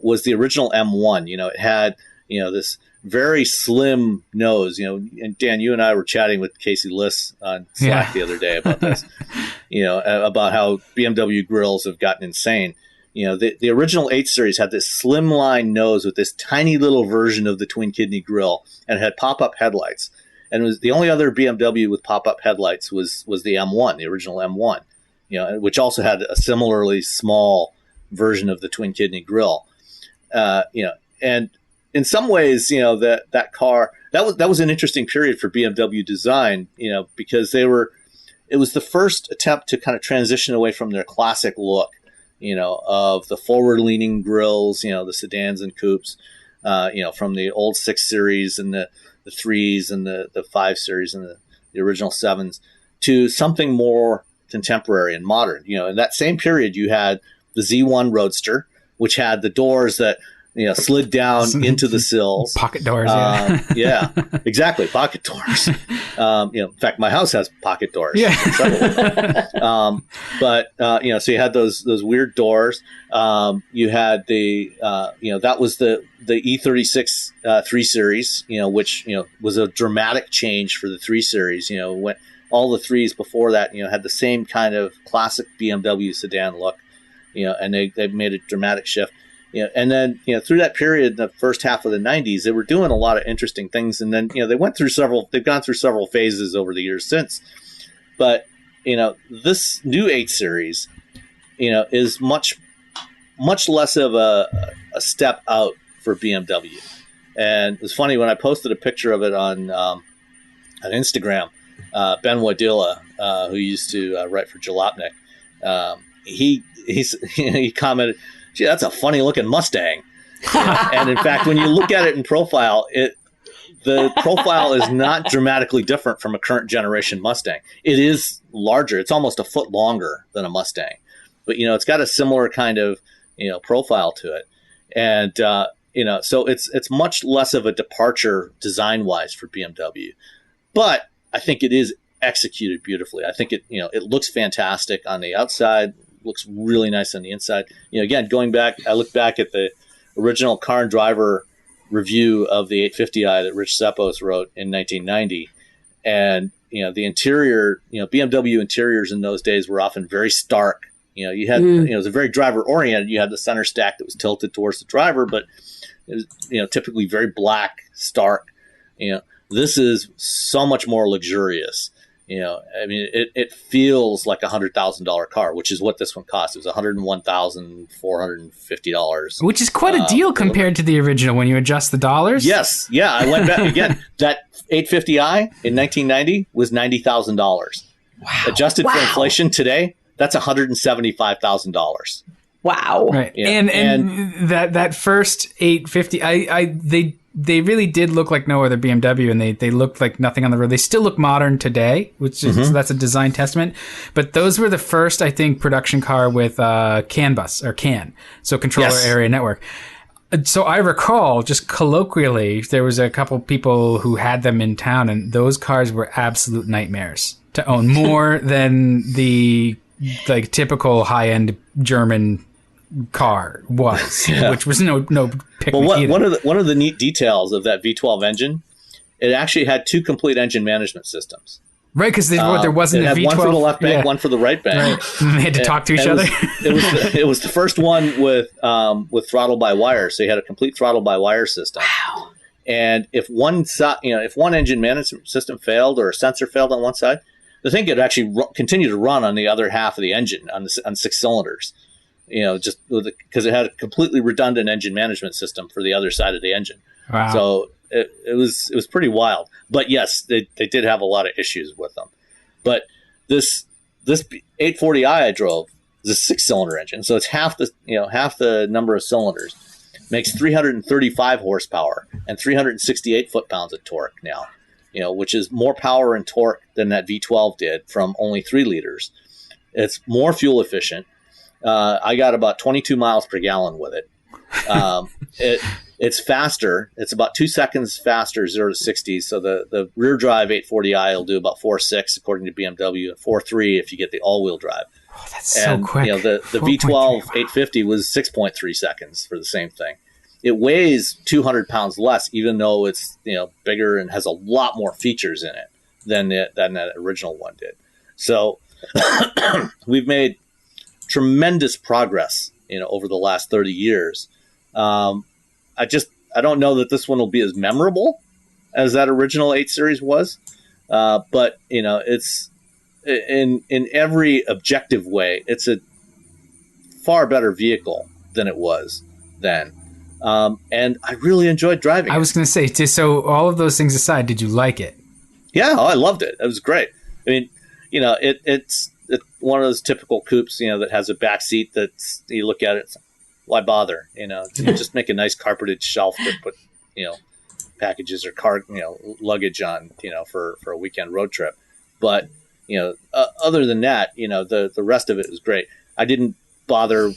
was the original M1. It had this very slim nose. And Dan, you and I were chatting with Casey Liss on Slack the other day about this. About how BMW grills have gotten insane. The original 8 Series had this slimline nose with this tiny little version of the twin kidney grille, and it had pop-up headlights. And it was the only other BMW with pop-up headlights was the M1, the original M1, which also had a similarly small version of the twin kidney grille. And in some ways, that car, that was an interesting period for BMW design, because it was the first attempt to kind of transition away from their classic look, of the forward-leaning grills, the sedans and coupes, from the old 6 Series and the 3s and the 5 Series and the original 7s to something more contemporary and modern. In that same period, you had the Z1 Roadster, which had the doors that slid down into the sills. Pocket doors, yeah, exactly, pocket doors. In fact, my house has pocket doors. Yeah. So you had those weird doors. You had the that was the E36 3 Series, which was a dramatic change for the 3 Series. When all the 3s before that, had the same kind of classic BMW sedan look, and they made a dramatic shift. And then, through that period, the first half of the 90s, they were doing a lot of interesting things. And then, they've gone through several phases over the years since. But, this new 8 Series, is much less of a step out for BMW. And it was funny when I posted a picture of it on Instagram, Ben Wadilla, who used to write for Jalopnik, he commented, "Gee, that's a funny looking Mustang." And in fact, when you look at it in profile, the profile is not dramatically different from a current generation Mustang. It is larger. It's almost a foot longer than a Mustang, but it's got a similar kind of profile to it. And so it's much less of a departure design wise for BMW, but I think it is executed beautifully. I think it looks fantastic on the outside. Looks really nice on the inside. Again, I look back at the original Car and Driver review of the 850i that Rich Seppos wrote in 1990. And, the interior, BMW interiors in those days were often very stark. You had, it was a very driver oriented. You had the center stack that was tilted towards the driver, but it was, typically very black, stark. This is so much more luxurious. It feels like $100,000 car, which is what this one cost. It was $101,450, which is quite a deal compared to the original when you adjust the dollars. Yes, yeah. I went back again. That 850i in 1990 was $90,000. Wow. Adjusted for inflation today, that's $175,000. Wow. Right. Yeah. And that first 850, they really did look like no other BMW, and they looked like nothing on the road. They still look modern today, which is so that's a design testament. But those were the first, I think, production car with CAN bus or CAN, so controller area network. So I recall, just colloquially, there was a couple people who had them in town, and those cars were absolute nightmares to own, more than the typical high-end German car was, which was no pick. Well, one of the neat details of that V12 engine, it actually had 2 complete engine management systems. Right, because there wasn't a V12. One for the left bank, one for the right bank. Right. And they had to talk to each other. It was the first one with throttle by wire, so you had a complete throttle by wire system. Wow. And if one engine management system failed or a sensor failed on one side, the thing could actually continue to run on the other half of the engine on 6 cylinders. Just because it had a completely redundant engine management system for the other side of the engine. Wow. So it was pretty wild. But yes, they did have a lot of issues with them. But this 840i I drove is a 6-cylinder engine, so it's half the number of cylinders. Makes 335 horsepower and 368 foot-pounds of torque now. which is more power and torque than that V12 did from only 3 liters. It's more fuel efficient. I got about 22 miles per gallon with it. It's faster. It's about 2 seconds faster, 0 to 60. So the rear drive 840i will do about 4.6 according to BMW, and 4.3 if you get the all-wheel drive. Oh, that's so quick. The V12 850 was 6.3 seconds for the same thing. It weighs 200 pounds less, even though it's bigger and has a lot more features in it than that original one did. So we've made tremendous progress, over the last 30 years. I don't know that this one will be as memorable as that original 8 Series was, but it's in every objective way, it's a far better vehicle than it was then. And I really enjoyed driving it. I was going to say, so all of those things aside, did you like it? Yeah, I loved it. It was great. I mean, it's one of those typical coupes, that has a back seat that's, you look at it, it's like, why bother? Just make a nice carpeted shelf to put, packages or luggage on, for a weekend road trip. But, other than that, the rest of it was great. I didn't bother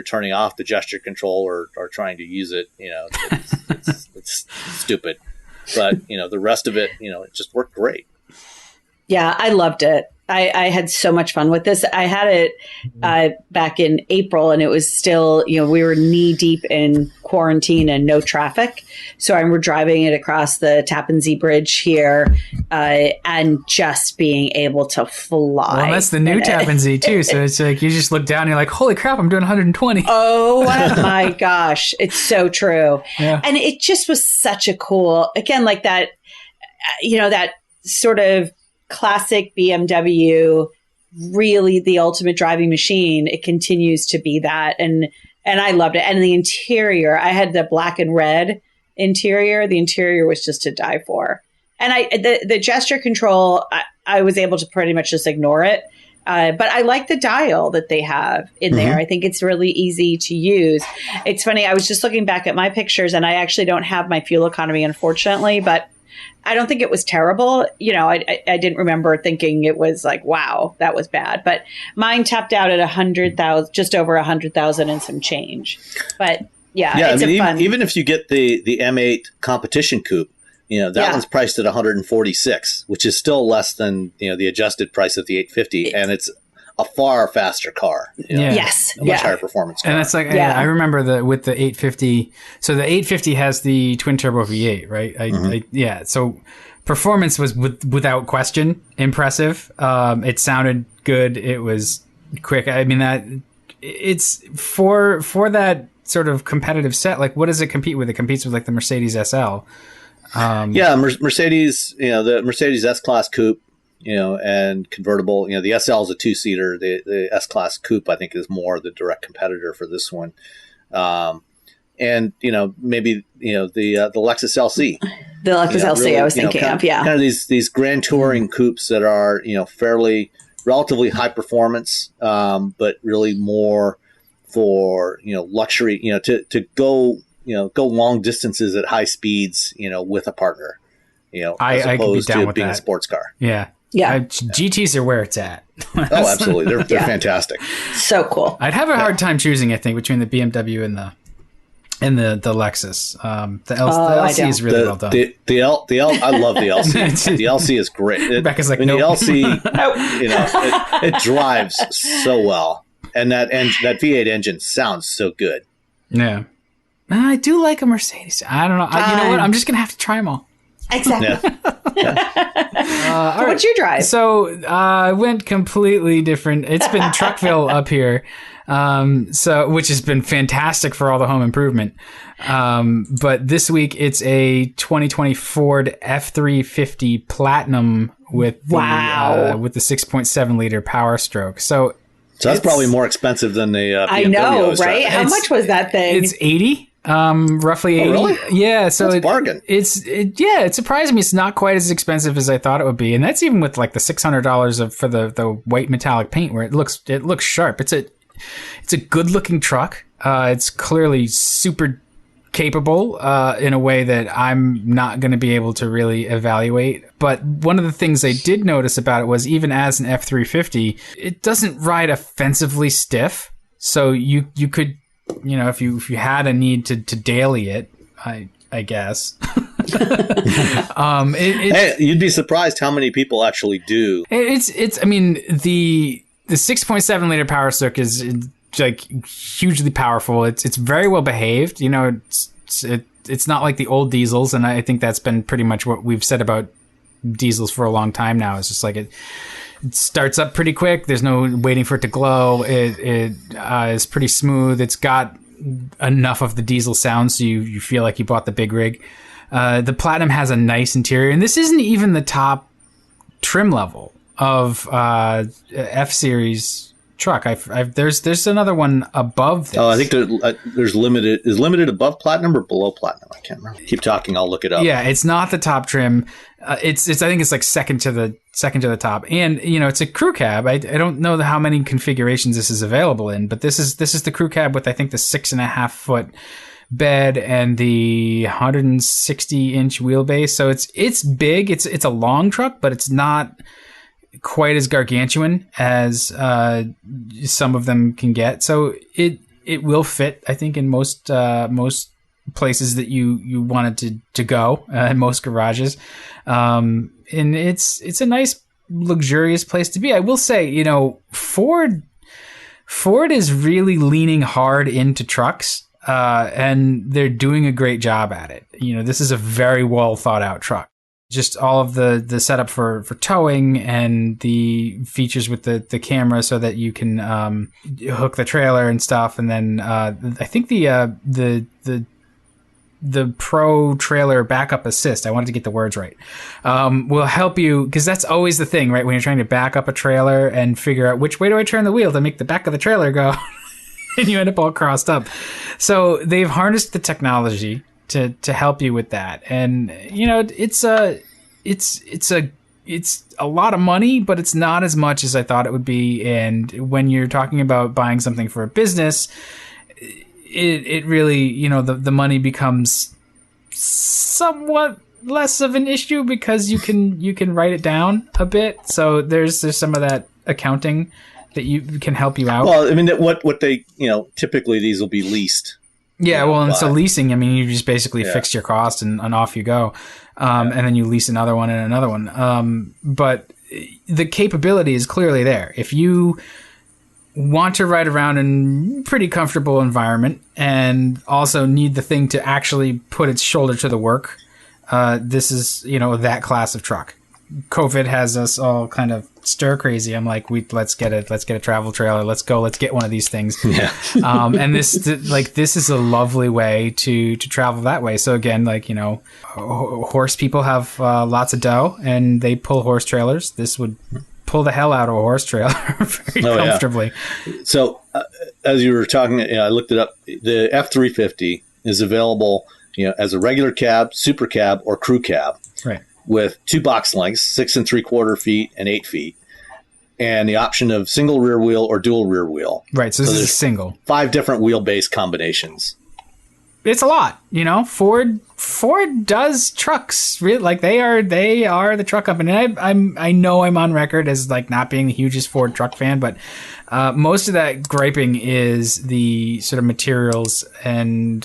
turning off the gesture control or trying to use it. It's stupid. But, the rest of it, it just worked great. Yeah, I loved it. I had so much fun with this. I had it back in April, and it was still, we were knee deep in quarantine and no traffic. So I remember driving it across the Tappan Zee Bridge here and just being able to fly. Well, that's the new Tappan Zee too. So it's like you just look down and you're like, holy crap, I'm doing 120. Oh my gosh. It's so true. Yeah. And it just was such a cool, again, like that, that sort of classic BMW, really the ultimate driving machine. It continues to be that. And I loved it. And the interior, I had the black and red interior. The interior was just to die for. And the gesture control, I was able to pretty much just ignore it. But I like the dial that they have in there. I think it's really easy to use. It's funny. I was just looking back at my pictures, and I actually don't have my fuel economy, unfortunately, but I don't think it was terrible. I didn't remember thinking it was like, wow, that was bad. But mine tapped out at 100,000, just over 100,000 and some change. But it's fun. Even if you get the M8 competition coupe, that one's priced at 146, which is still less than the adjusted price of the 850, and it's a far faster car. Yes. A much higher performance car. And it's like, I remember with the 850. So the 850 has the twin turbo V8, right? So performance was without question impressive. It sounded good. It was quick. I mean, that it's for that sort of competitive set. Like, what does it compete with? It competes with like the Mercedes SL. Mercedes, the Mercedes S-Class coupe, and convertible. The SL is a 2-seater. The S-Class coupe, I think, is more the direct competitor for this one. And maybe the Lexus LC. The Lexus LC, really, I was thinking of, kind of these grand touring coupes that are fairly relatively high performance, but really more for luxury. To go long distances at high speeds. With a partner. As opposed to being a sports car. Yeah. Yeah. GTs are where it's at. Oh, absolutely. They're fantastic. So cool. I'd have a hard time choosing, I think, between the BMW and the Lexus. The LC is really well done. I love the LC. The LC is great. Becca's like, the LC, it drives so well. And that V8 engine sounds so good. Yeah. I do like a Mercedes. I don't know. You know what? I'm just going to have to try them all. Exactly. Yeah. What'd you drive? So I went completely different. It's been Truckville up here, which has been fantastic for all the home improvement. But this week it's a 2020 Ford F350 Platinum with the 6.7 liter Power Stroke. So that's probably more expensive than the BMW. I know, right? How much was that thing? It's 80. Roughly 80. Really? Yeah. So that's a bargain. It surprised me. It's not quite as expensive as I thought it would be. And that's even with like the $600 for the white metallic paint where it looks sharp. It's a good looking truck. It's clearly super capable in a way that I'm not going to be able to really evaluate. But one of the things I did notice about it was even as an F350, it doesn't ride offensively stiff. So you could, if you had a need to daily it, I guess. Hey, you'd be surprised how many people actually do. It's. I mean, the 6.7 liter Power Stroke is like hugely powerful. It's very well behaved. It's not like the old diesels, and I think that's been pretty much what we've said about diesels for a long time now. It's just like it starts up pretty quick. There's no waiting for it to glow. It is pretty smooth. It's got enough of the diesel sound so you feel like you bought the big rig. The Platinum has a nice interior, and this isn't even the top trim level of F-Series truck. There's another one above this. Oh, I think there's limited. Is limited above Platinum or below Platinum? I can't remember. Keep talking. I'll look it up. Yeah, it's not the top trim. It's I think it's like second to the top, and it's a crew cab. I don't know how many configurations this is available in, but this is the crew cab with I think the 6.5 foot bed and the 160-inch wheelbase. So it's big. It's a long truck, but it's not quite as gargantuan as some of them can get. So it will fit, I think, in most places that you wanted to go, in most garages. And it's a nice luxurious place to be. I will say, Ford is really leaning hard into trucks. And they're doing a great job at it. This is a very well thought out truck. Just all of the setup for towing and the features with the camera so that you can hook the trailer and stuff. And then I think the Pro Trailer Backup Assist, I wanted to get the words right, will help you, because that's always the thing, right? When you're trying to back up a trailer and figure out which way do I turn the wheel to make the back of the trailer go. And you end up all crossed up. So they've harnessed the technology to help you with that. And it's a lot of money, but it's not as much as I thought it would be. And when you're talking about buying something for a business, it really, the money becomes somewhat less of an issue because you can write it down a bit. So there's some of that accounting that you can help you out. Well, I mean, what they, typically these will be leased. Yeah, and so leasing, I mean, you just basically fix your cost and off you go. And then you lease another one and another one. But the capability is clearly there. If you want to ride around in a pretty comfortable environment and also need the thing to actually put its shoulder to the work, this is, that class of truck. COVID has us all kind of stir crazy. I'm like, let's get a travel trailer. Let's get one of these things. Yeah. And this is a lovely way to travel that way. So again, horse people have lots of dough and they pull horse trailers. This would pull the hell out of a horse trailer very comfortably. Yeah. So as you were talking, I looked it up. The F350 is available, as a regular cab, super cab, or crew cab. Right. With 2 box lengths, 6 3/4 feet and 8 feet, and the option of single rear wheel or dual rear wheel. Right. So this is single. 5 different wheelbase combinations. It's a lot, Ford does trucks. Really, they are the truck company. I know I'm on record as not being the hugest Ford truck fan, but most of that griping is the sort of materials and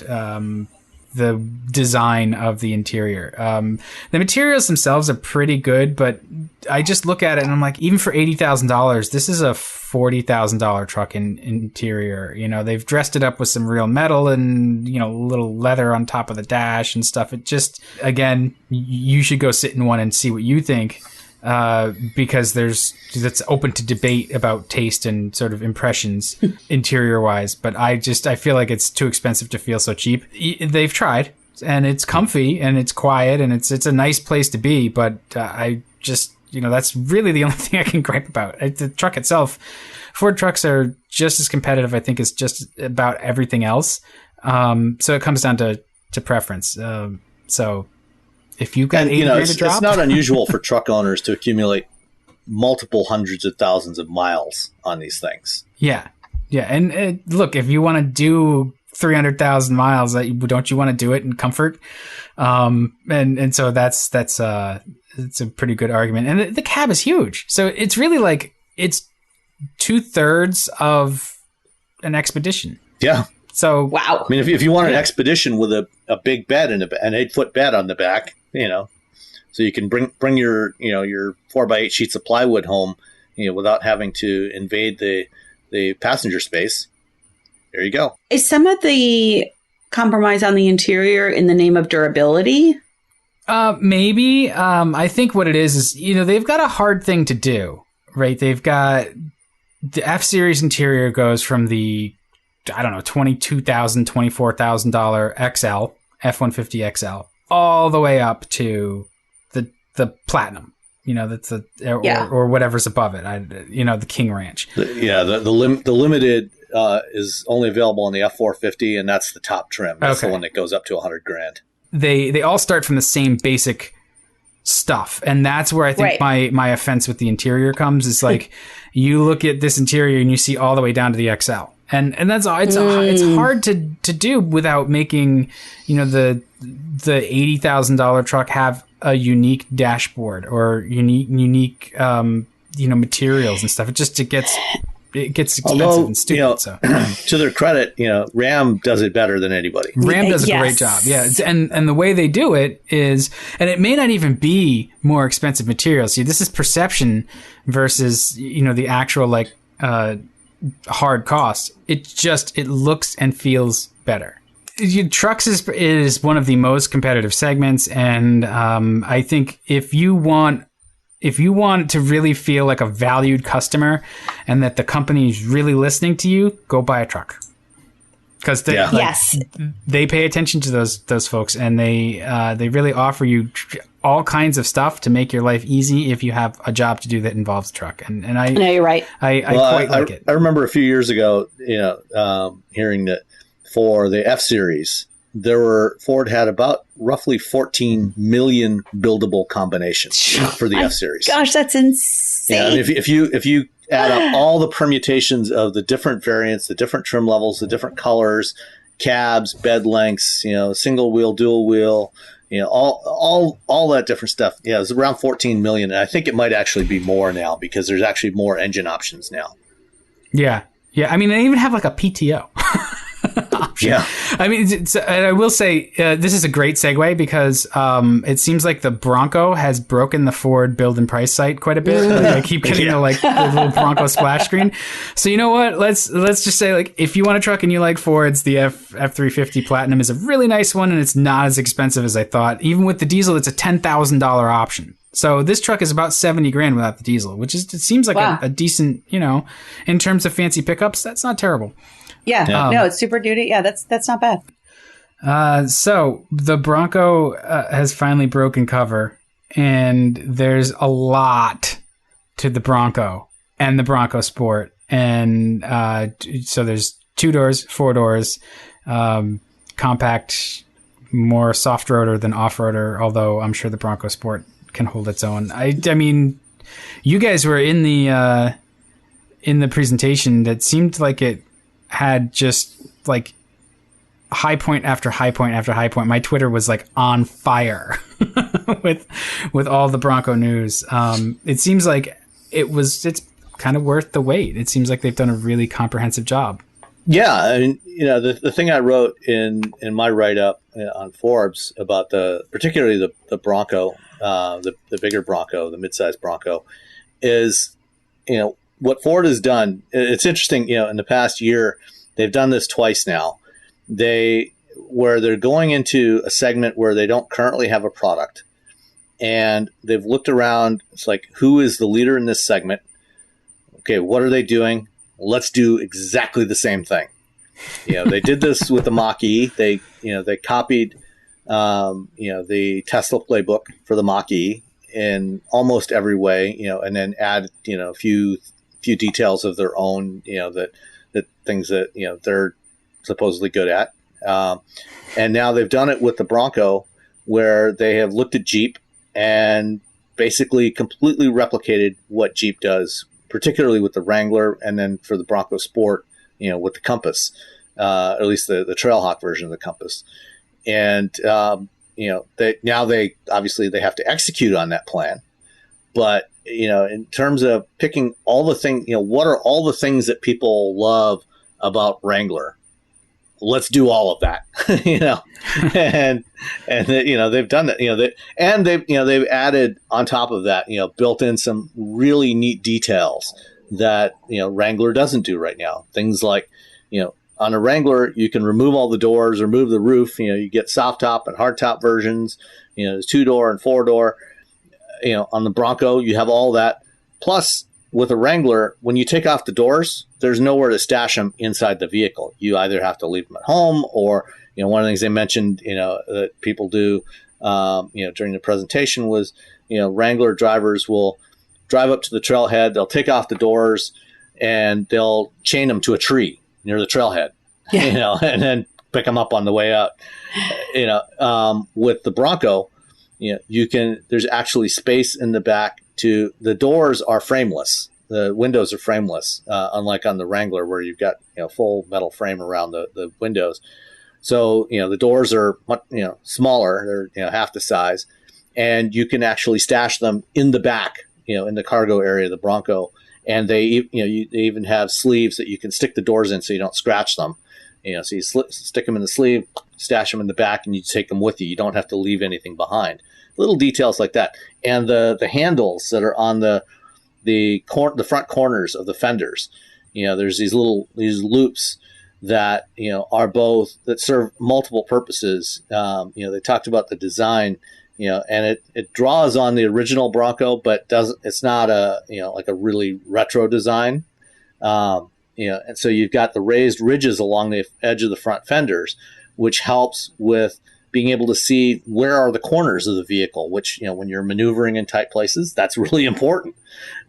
the design of the interior. The materials themselves are pretty good, but I just look at it and I'm like, even for $80,000, this is a $40,000 truck in interior. They've dressed it up with some real metal and, little leather on top of the dash and stuff. It just, again, you should go sit in one and see what you think. Because that's open to debate about taste and sort of impressions interior wise, but I feel like it's too expensive to feel so cheap. They've tried, and it's comfy and it's quiet and it's a nice place to be, but I just, that's really the only thing I can gripe about. The truck itself, Ford trucks are just as competitive, I think, as just about everything else. So it comes down to preference. So if you got it's not unusual for truck owners to accumulate multiple hundreds of thousands of miles on these things. Yeah. And look, if you want to do 300,000 miles. Don't you want to do it in comfort? And so that's it's a pretty good argument. And the cab is huge. So it's really like it's 2/3 of an Expedition. Yeah. So wow. I mean, if you want an Expedition with a big bed and an 8-foot bed on the back, so you can bring your 4x8 sheets of plywood home, without having to invade the passenger space. There you go. Is some of the compromise on the interior in the name of durability? Maybe. I think what it is they've got a hard thing to do, right? They've got the F-Series interior goes from the, I don't know, $22,000, $24,000 XL, F-150 XL, all the way up to the Platinum. That's or whatever's above it. The King Ranch. The limited is only available on the F450, and that's the top trim. That's the one that goes up to $100,000. They all start from the same basic stuff, and that's where I think my offense with the interior comes. Is like you look at this interior and you see all the way down to the XL, and that's it's hard to do without making the $80,000 truck have a unique dashboard or unique materials and stuff. It gets expensive and stupid. To their credit, Ram does it better than anybody. Ram does a great job. Yeah. And the way they do it is, and it may not even be more expensive materials. See, this is perception versus, the actual hard cost. It looks and feels better. Trucks is one of the most competitive segments. And, I think if you want to really feel like a valued customer and that the company is really listening to you, go buy a truck. Because they pay attention to those folks, and they really offer you all kinds of stuff to make your life easy if you have a job to do that involves a truck. And I know you're right. I like it. I remember a few years ago, hearing that for the F-Series, Ford had about roughly 14 million buildable combinations for the F-Series. Gosh, that's insane. And if you add up all the permutations of the different variants, the different trim levels, the different colors, cabs, bed lengths, single wheel, dual wheel, all that different stuff. Yeah, it was around 14 million. And I think it might actually be more now because there's actually more engine options now. Yeah. Yeah. I mean, they even have like a PTO. Option. Yeah, I mean, I will say this is a great segue because it seems like the Bronco has broken the Ford build and price site quite a bit. I keep getting the little Bronco splash screen. So you know what? Let's just say if you want a truck and you like Fords, the F350 Platinum is a really nice one, and it's not as expensive as I thought. Even with the diesel, it's a $10,000 option. So this truck is about $70,000 without the diesel, which it seems like a decent, in terms of fancy pickups, that's not terrible. Yeah. No, it's Super Duty. Yeah, that's not bad. So the Bronco has finally broken cover, and there's a lot to the Bronco and the Bronco Sport. And so there's 2 doors, 4 doors, compact, more soft roader than off roader, although I'm sure the Bronco Sport can hold its own. I mean, you guys were in the presentation that seemed like it had just high point after high point after high point. My Twitter was on fire with all the Bronco news. It seems like it's kind of worth the wait. It seems like they've done a really comprehensive job. Yeah, I mean, the thing I wrote in my write up on Forbes about particularly the Bronco, the bigger Bronco, the midsize Bronco, is what Ford has done. It's interesting, in the past year, they've done this twice now. Where they're going into a segment where they don't currently have a product, and they've looked around. It's like, who is the leader in this segment? Okay, what are they doing? Let's do exactly the same thing. They did this with the Mach-E. They copied, the Tesla playbook for the Mach-E in almost every way, and then add, a few details of their own, that things that, they're supposedly good at. And now they've done it with the Bronco, where they have looked at Jeep and basically completely replicated what Jeep does, particularly with the Wrangler, and then for the Bronco Sport, with the Compass. at least the Trailhawk version of the Compass. And, they obviously they have to execute on that plan. But, in terms of picking all the things, what are all the things that people love about Wrangler? Let's do all of that, and they've done that, they've added on top of that, built in some really neat details that, Wrangler doesn't do right now. Things like, on a Wrangler, you can remove all the doors, remove the roof. You get soft top and hard top versions. There's 2-door and 4-door. On the Bronco, you have all that. Plus, with a Wrangler, when you take off the doors, there's nowhere to stash them inside the vehicle. You either have to leave them at home, or one of the things they mentioned, that people do, during the presentation was, Wrangler drivers will drive up to the trailhead, they'll take off the doors, and they'll chain them to a tree near the trailhead, and then pick them up on the way out. With the Bronco, there's actually space in the back the doors are frameless. The windows are frameless, unlike on the Wrangler where you've got, full metal frame around the windows. So, the doors are much, smaller, they're, half the size, and you can actually stash them in the back, in the cargo area of the Bronco. And they even have sleeves that you can stick the doors in so you don't scratch them. So you stick them in the sleeve, stash them in the back, and you take them with you. You don't have to leave anything behind. Little details like that. And the handles that are on the front corners of the fenders, there's these loops that, are both that serve multiple purposes. They talked about the design, and it draws on the original Bronco, but it's not like a really retro design. And so you've got the raised ridges along the edge of the front fenders, which helps with being able to see where are the corners of the vehicle, which, when you're maneuvering in tight places, that's really important.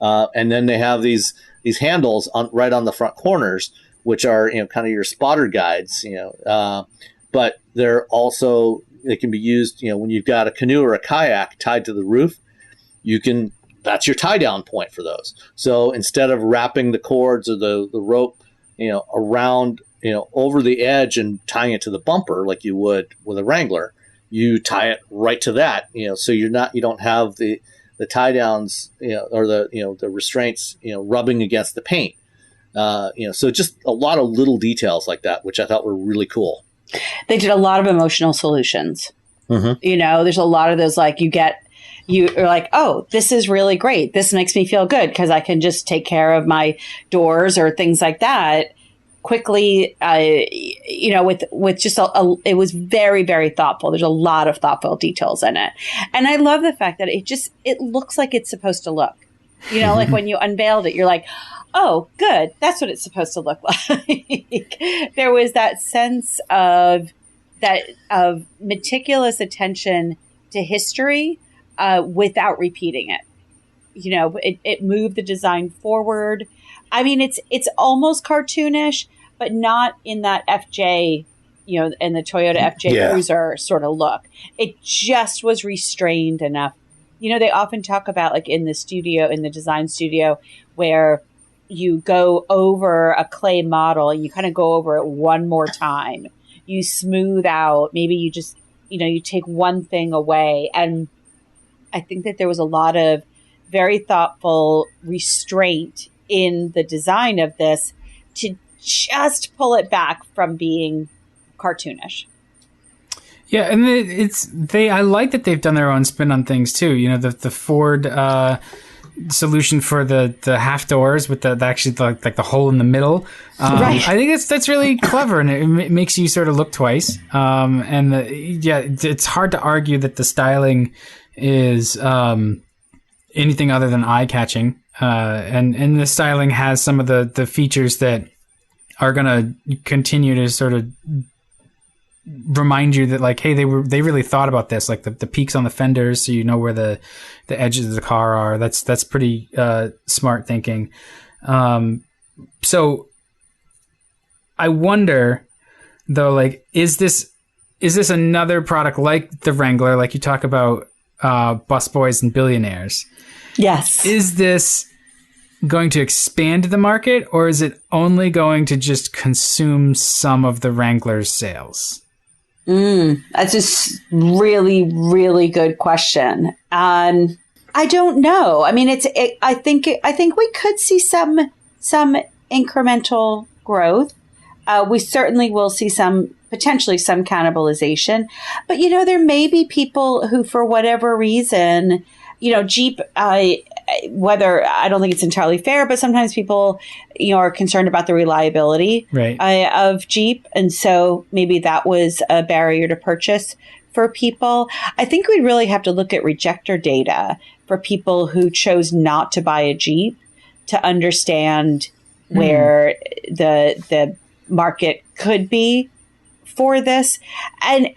And then they have these handles right on the front corners, which are, kind of your spotter guides, but they can be used, when you've got a canoe or a kayak tied to the roof, that's your tie down point for those. So instead of wrapping the cords or the rope, around, over the edge and tying it to the bumper like you would with a Wrangler, you tie it right to that, so you don't have the tie downs, or the restraints, rubbing against the paint. So just a lot of little details like that, which I thought were really cool. They did a lot of emotional solutions. Mm-hmm. There's a lot of those, like you're like, oh, this is really great. This makes me feel good because I can just take care of my doors or things like that quickly. With just it was very, very thoughtful. There's a lot of thoughtful details in it. And I love the fact that it looks like it's supposed to look, like when you unveiled it, you're like, oh, good. That's what it's supposed to look like. There was that sense of meticulous attention to history, without repeating it. It moved the design forward. I mean, it's almost cartoonish, but not in that FJ, in the Toyota FJ Cruiser sort of look. It just was restrained enough. They often talk about, like, in the design studio, where you go over a clay model and you kind of go over it one more time. You smooth out, maybe you just, you take one thing away. And I think that there was a lot of very thoughtful restraint in the design of this to just pull it back from being cartoonish. Yeah, and I like that they've done their own spin on things too. The Ford solution for the half doors with the hole in the middle. Right. I think that's really clever, and it makes you sort of look twice. It's hard to argue that the styling is anything other than eye-catching. And the styling has some of the features that are going to continue to sort of remind you that, like, hey, they really thought about this, like the peaks on the fenders, so you know where the edges of the car are. That's pretty smart thinking. So I wonder though, like, is this another product like the Wrangler, like you talk about, busboys and billionaires? Yes. Is this going to expand the market, or is it only going to just consume some of the Wrangler's sales? That's a really, really good question. I don't know. I mean, I think we could see some incremental growth. We certainly will see potentially some cannibalization, but there may be people who, for whatever reason, Jeep, whether I don't think it's entirely fair, but sometimes people, are concerned about the reliability of Jeep. And so maybe that was a barrier to purchase for people. I think we'd really have to look at rejector data for people who chose not to buy a Jeep to understand where the market could be for this. And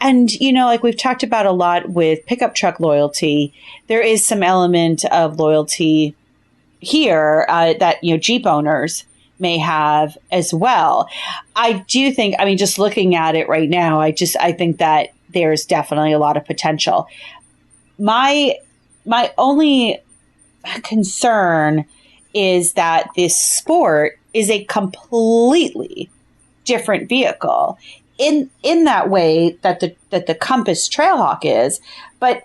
like we've talked about a lot with pickup truck loyalty, there is some element of loyalty here that Jeep owners may have as well. I do think, just looking at it right now, I think that there's definitely a lot of potential. My only concern is that this Sport is a completely different vehicle in that way that the Compass Trailhawk is, but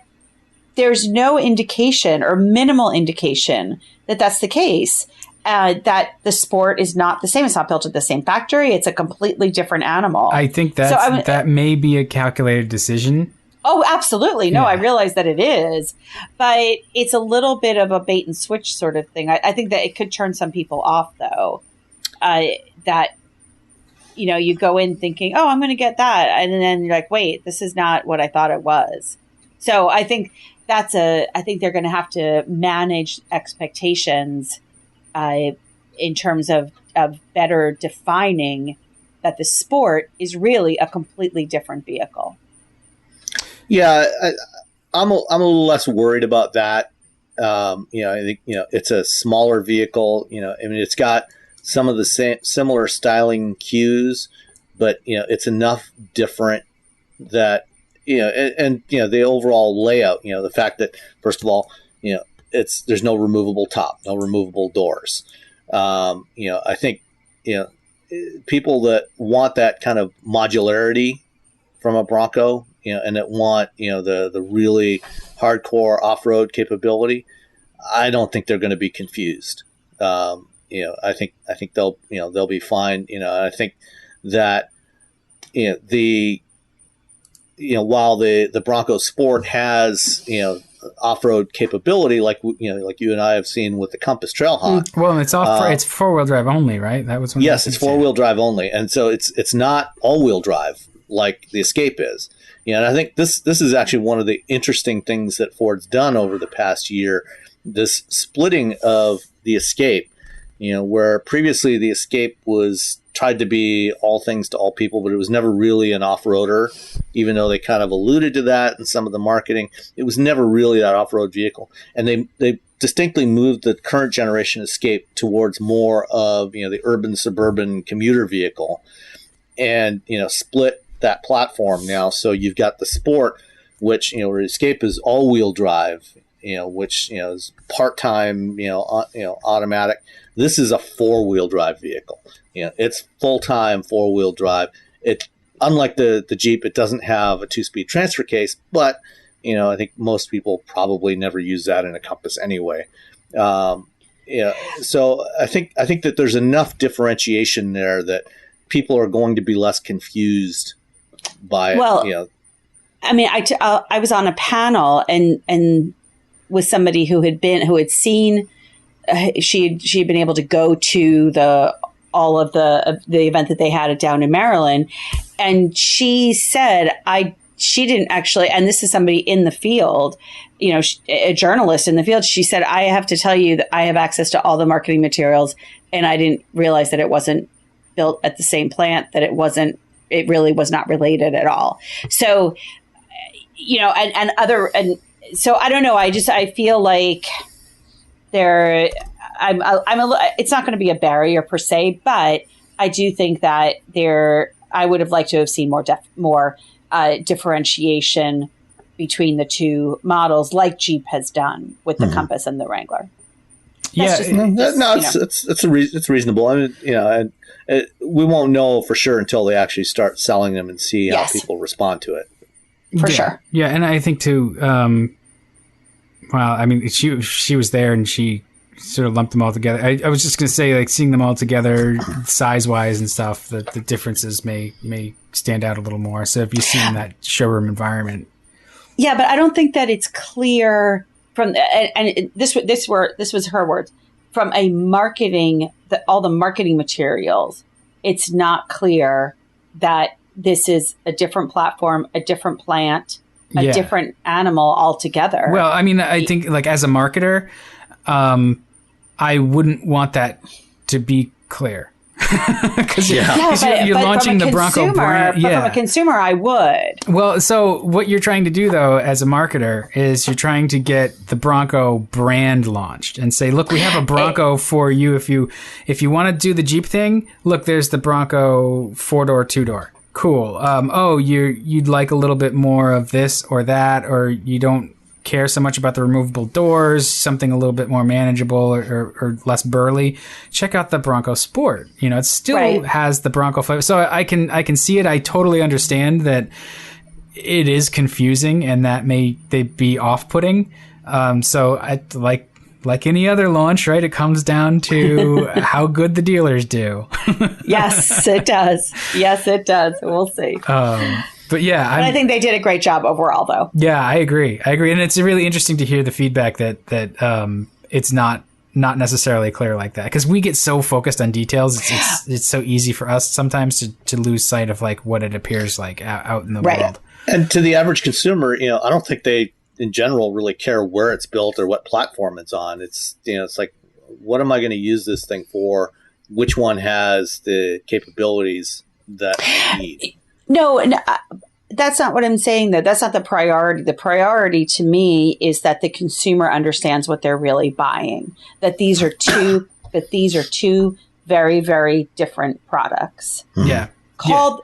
there's no indication or minimal indication that that's the case. That the Sport is not the same. It's not built at the same factory. It's a completely different animal. I think that may be a calculated decision. Oh, absolutely. No, I realize that it is, but it's a little bit of a bait and switch sort of thing. I think that it could turn some people off, though, that, you go in thinking, oh, I'm going to get that. And then you're like, wait, this is not what I thought it was. So I think I think they're going to have to manage expectations in terms of better defining that the Sport is really a completely different vehicle. Yeah, I'm a little less worried about that. I think it's a smaller vehicle. It's got some of the similar styling cues, but it's enough different that the overall layout. The fact that, first of all, there's no removable top, no removable doors. I think people that want that kind of modularity from a Bronco, and that want the really hardcore off-road capability, I don't think they're going to be confused. I think they'll be fine. I think that while the Bronco Sport has off-road capability, like you and I have seen with the Compass Trailhawk. Well, it's it's four-wheel drive only, right? That was one. Yes, it's four-wheel drive only, and so it's not all-wheel drive like the Escape is. And I think this is actually one of the interesting things that Ford's done over the past year. This splitting of the Escape, where previously the Escape was tried to be all things to all people, but it was never really an off-roader, even though they kind of alluded to that in some of the marketing. It was never really that off-road vehicle. And they distinctly moved the current generation Escape towards more of, the urban suburban commuter vehicle, and, split that platform now. So you've got the Sport, which, where Escape is all-wheel drive, which, is part-time, automatic. This is a four-wheel drive vehicle. It's full-time four-wheel drive. It, unlike the Jeep, it doesn't have a two-speed transfer case, but, I think most people probably never use that in a Compass anyway. So I think that there's enough differentiation there that people are going to be less confused by it. Well, I was on a panel and with somebody who had seen, she had been able to go to all of the event that they had down in Maryland, and she said she didn't actually, and this is somebody in the field, a journalist in the field. She said, I have to tell you that I have access to all the marketing materials, and I didn't realize that it wasn't built at the same plant, that it really was not related at all. So, and so I don't know. I feel like it's not going to be a barrier per se, but I do think that I would have liked to have seen more differentiation between the two models, like Jeep has done with the Compass and the Wrangler. Yeah, it's reasonable. I mean, and we won't know for sure until they actually start selling them and see how people respond to it. For sure. Yeah, and I think too. Well, I mean, she was there and she sort of lumped them all together. I was just going to say, like, seeing them all together, size wise and stuff, the differences may stand out a little more. So if you see in that showroom environment, yeah, but I don't think that it's clear from this was her words, from a marketing, all the marketing materials. It's not clear that this is a different platform, a different plant, a different animal altogether. Well, I mean, I think, like, as a marketer, I wouldn't want that to be clear. Because you're launching the Bronco brand. But from a consumer, I would. Well, so what you're trying to do, though, as a marketer, is you're trying to get the Bronco brand launched and say, look, we have a Bronco for you. If you want to do the Jeep thing, look, there's the Bronco 4-door, 2-door. Cool. You'd like a little bit more of this or that, or you don't care so much about the removable doors, something a little bit more manageable or less burly. Check out the Bronco Sport. It still has the Bronco flavor. So I can see it. I totally understand that it is confusing and that they be off-putting. So I like any other launch, right? It comes down to how good the dealers do. Yes, it does. Yes, it does. We'll see. But yeah, I think they did a great job overall, though. Yeah, I agree. And it's really interesting to hear the feedback that it's not necessarily clear like that, because we get so focused on details. It's so easy for us sometimes to lose sight of, like, what it appears like out in the world. And to the average consumer, I don't think they, in general, really care where it's built or what platform it's on. It's it's like, what am I going to use this thing for? Which one has the capabilities that I need? No, that's not what I'm saying, though. That's not the priority. The priority to me is that the consumer understands what they're really buying. That these are two very, very different products. Yeah. Called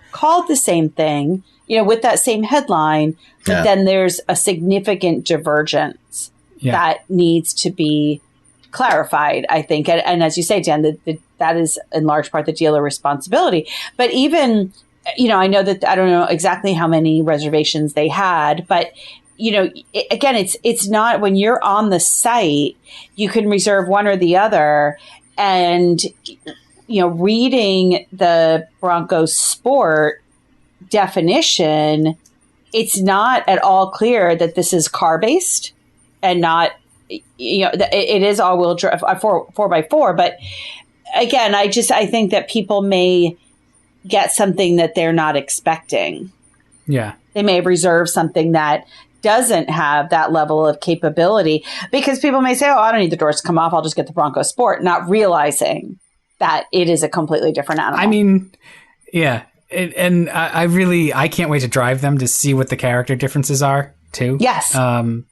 the same thing, with that same headline, but then there's a significant divergence that needs to be clarified, I think. And as you say, Dan, that is in large part the dealer responsibility. But even, I know that I don't know exactly how many reservations they had, but again, it's not, when you're on the site, you can reserve one or the other, and reading the Bronco Sport definition, it's not at all clear that this is car based and not, it is all wheel drive 4x4. But again, I think that people may get something that they're not expecting. Yeah. They may have reserved something that doesn't have that level of capability, because people may say, I don't need the doors to come off, I'll just get the Bronco Sport, not realizing that it is a completely different animal. I mean, yeah. And I can't wait to drive them to see what the character differences are too. Yes.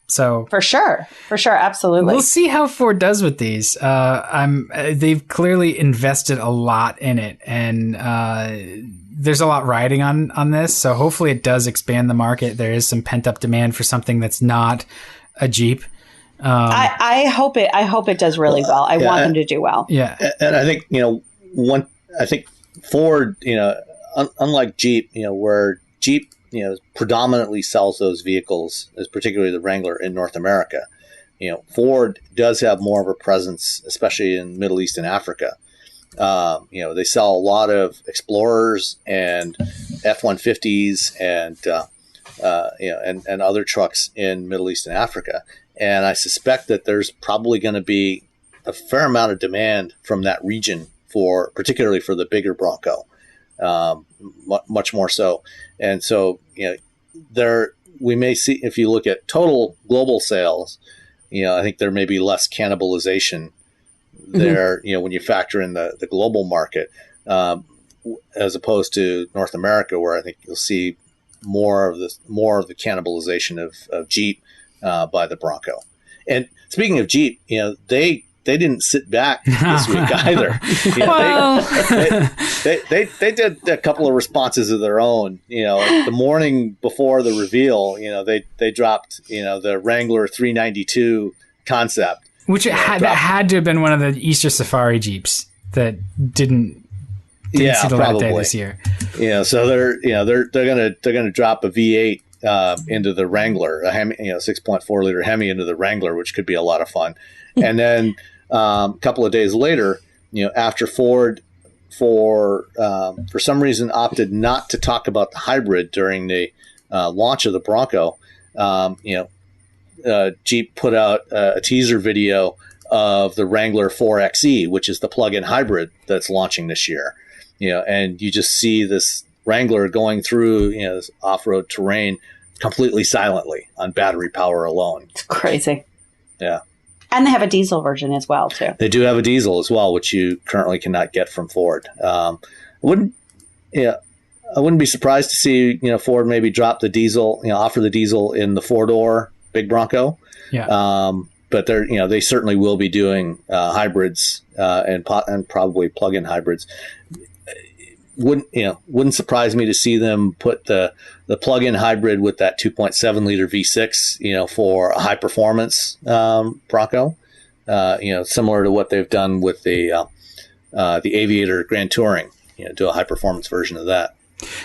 So for sure, absolutely. We'll see how Ford does with these. They've clearly invested a lot in it, and there's a lot riding on this. So hopefully it does expand the market. There is some pent up demand for something that's not a Jeep. I hope it does really well. I want them to do well. Yeah. And I think, I think Ford, unlike Jeep, where Jeep, predominantly sells those vehicles, as particularly the Wrangler, in North America. Ford does have more of a presence, especially in Middle East and Africa. They sell a lot of Explorers and F-150s and other trucks in Middle East and Africa. And I suspect that there's probably going to be a fair amount of demand from that region particularly for the bigger Bronco. Much more so. And so, we may see, if you look at total global sales, I think there may be less cannibalization there, when you factor in the global market, as opposed to North America, where I think you'll see more of the cannibalization of Jeep by the Bronco. And speaking of Jeep, they didn't sit back this week either. They did a couple of responses of their own. The morning before the reveal, they dropped the Wrangler 392 concept, Which that had to have been one of the Easter Safari Jeeps that didn't see the light of day this year. Yeah, so they're gonna drop a V8 into the Wrangler, a Hemi, 6.4 liter Hemi into the Wrangler, which could be a lot of fun. And then a couple of days later, after Ford for some reason opted not to talk about the hybrid during the launch of the Bronco, Jeep put out a teaser video of the Wrangler 4xe, which is the plug-in hybrid that's launching this year. And you just see this Wrangler going through this off-road terrain completely silently on battery power alone. It's crazy. Yeah. And they have a diesel version as well, too. They do have a diesel as well, which you currently cannot get from Ford. I wouldn't be surprised to see Ford maybe drop the diesel, offer the diesel in the 4-door big Bronco. Yeah. But they certainly will be doing hybrids and probably plug-in hybrids. Wouldn't surprise me to see them put the plug-in hybrid with that 2.7 liter V6, for a high performance Bronco, similar to what they've done with the Aviator Grand Touring, do a high performance version of that.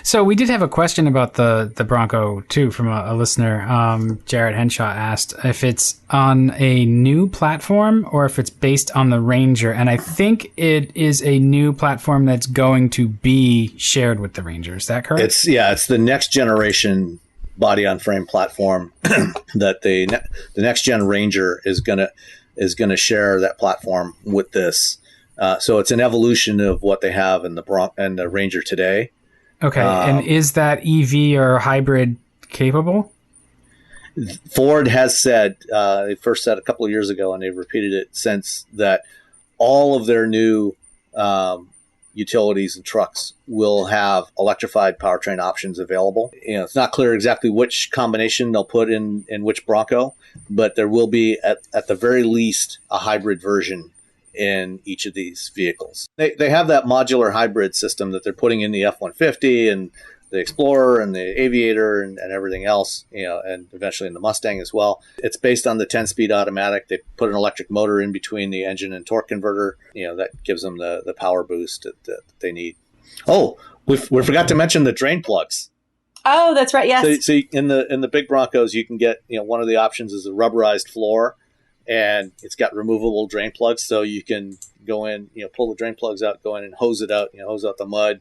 So we did have a question about the Bronco too from a listener. Jared Henshaw asked if it's on a new platform or if it's based on the Ranger, and I think it is a new platform that's going to be shared with the Ranger. Is that correct? It's the next generation body on frame platform that the next gen Ranger is gonna share that platform with this. So it's an evolution of what they have in the Ranger today. Okay, and is that EV or hybrid capable? Ford has said, they first said a couple of years ago, and they've repeated it since, that all of their new utilities and trucks will have electrified powertrain options available. It's not clear exactly which combination they'll put in which Bronco, but there will be, at the very least, a hybrid version in each of these vehicles. They have that modular hybrid system that they're putting in the F-150 and the Explorer and the Aviator and everything else, and eventually in the Mustang as well. It's based on the 10-speed automatic. They put an electric motor in between the engine and torque converter, that gives them the power boost that they need. Oh, we forgot to mention the drain plugs. Oh, that's right. Yes. So in the big Broncos, you can get, one of the options is a rubberized floor, and it's got removable drain plugs, so you can go in, pull the drain plugs out, go in and hose it out, hose out the mud,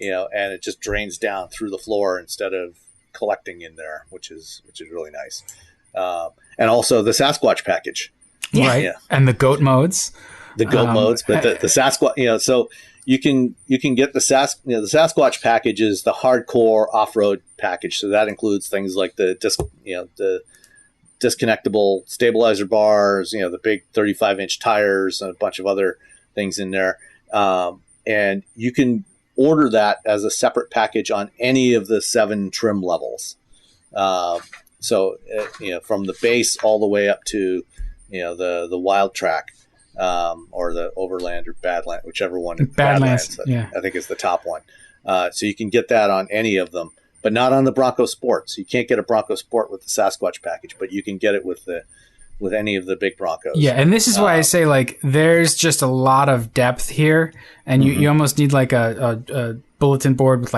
and it just drains down through the floor instead of collecting in there, which is really nice. And also the Sasquatch package, right? Yeah. And the goat modes, but the Sasquatch, so you can get the Sasquatch package is the hardcore off-road package, so that includes things like the disconnectable stabilizer bars, the big 35-inch tires, and a bunch of other things in there. And you can order that as a separate package on any of the 7 trim levels. So from the base all the way up to, the Wild Track, or the Overland or Badland, whichever one. Badlands, yeah. I think is the top one. So you can get that on any of them, but not on the Bronco Sport. So you can't get a Bronco Sport with the Sasquatch package, but you can get it with any of the big Broncos. Yeah, and this is why I say, there's just a lot of depth here, and you almost need a bulletin board with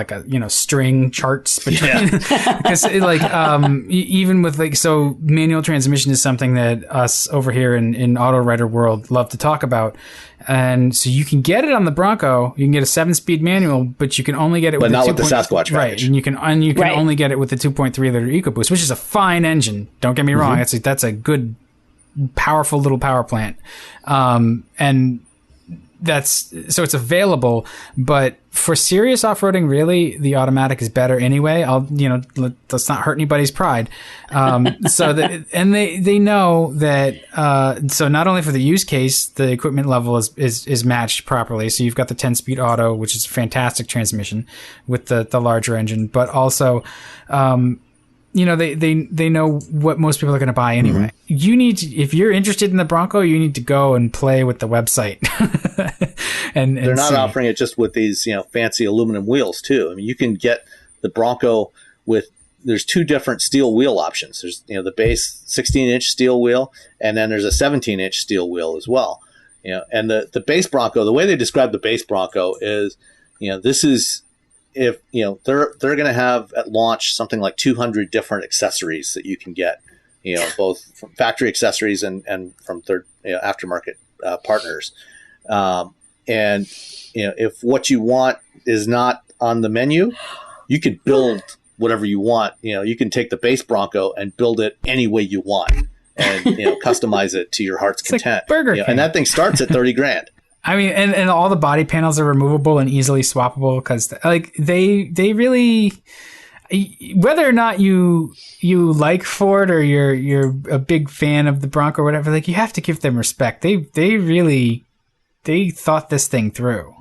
string charts between. Because even with so manual transmission is something that us over here in Auto Writer world love to talk about. And so you can get it on the Bronco. You can get a 7-speed manual, but you can only get it with not with the Sasquatch package. Right, and you can only get it with the 2.3 liter EcoBoost, which is a fine engine. Don't get me wrong. That's a good, powerful little power plant. And so it's available, but for serious off-roading, really, the automatic is better anyway. Let's not hurt anybody's pride. They know that, so not only for the use case, the equipment level is matched properly. So you've got the 10-speed auto, which is a fantastic transmission with the larger engine, but also, they know what most people are going to buy anyway. You need to, if you're interested in the Bronco, you need to go and play with the website. and they're not offering it just with these, fancy aluminum wheels too. I mean, you can get the Bronco with there's two different steel wheel options. There's, the base 16-inch steel wheel, and then there's a 17-inch steel wheel as well. And the base Bronco, the way they describe the base Bronco is, this is, if, they're going to have at launch something like 200 different accessories that you can get, both from factory accessories and from third, aftermarket partners. And, if what you want is not on the menu, you could build whatever you want. You can take the base Bronco and build it any way you want, and customize it to your heart's content. Like Burger King. And that thing starts at $30,000. I mean, and all the body panels are removable and easily swappable, because like they really, whether or not you like Ford or you're a big fan of the Bronco or whatever, like, you have to give them respect. They really thought this thing through.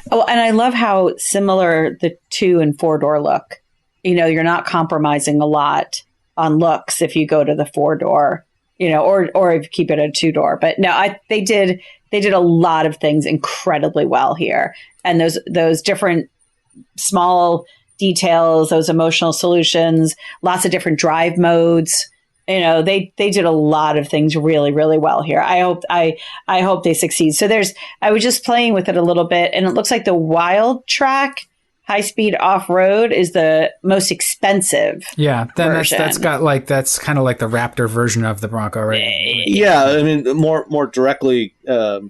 Oh, and I love how similar the 2 and 4-door look. You're not compromising a lot on looks if you go to the 4-door, or if you keep it a 2-door. But no, they did a lot of things incredibly well here. And those different small details, those emotional solutions, lots of different drive modes. They did a lot of things really, really well here. I hope they succeed. So I was just playing with it a little bit, and it looks like the Wild Track high-speed off-road is the most expensive. Yeah, then version. that's kind of like the Raptor version of the Bronco, right? Yeah, I mean, more directly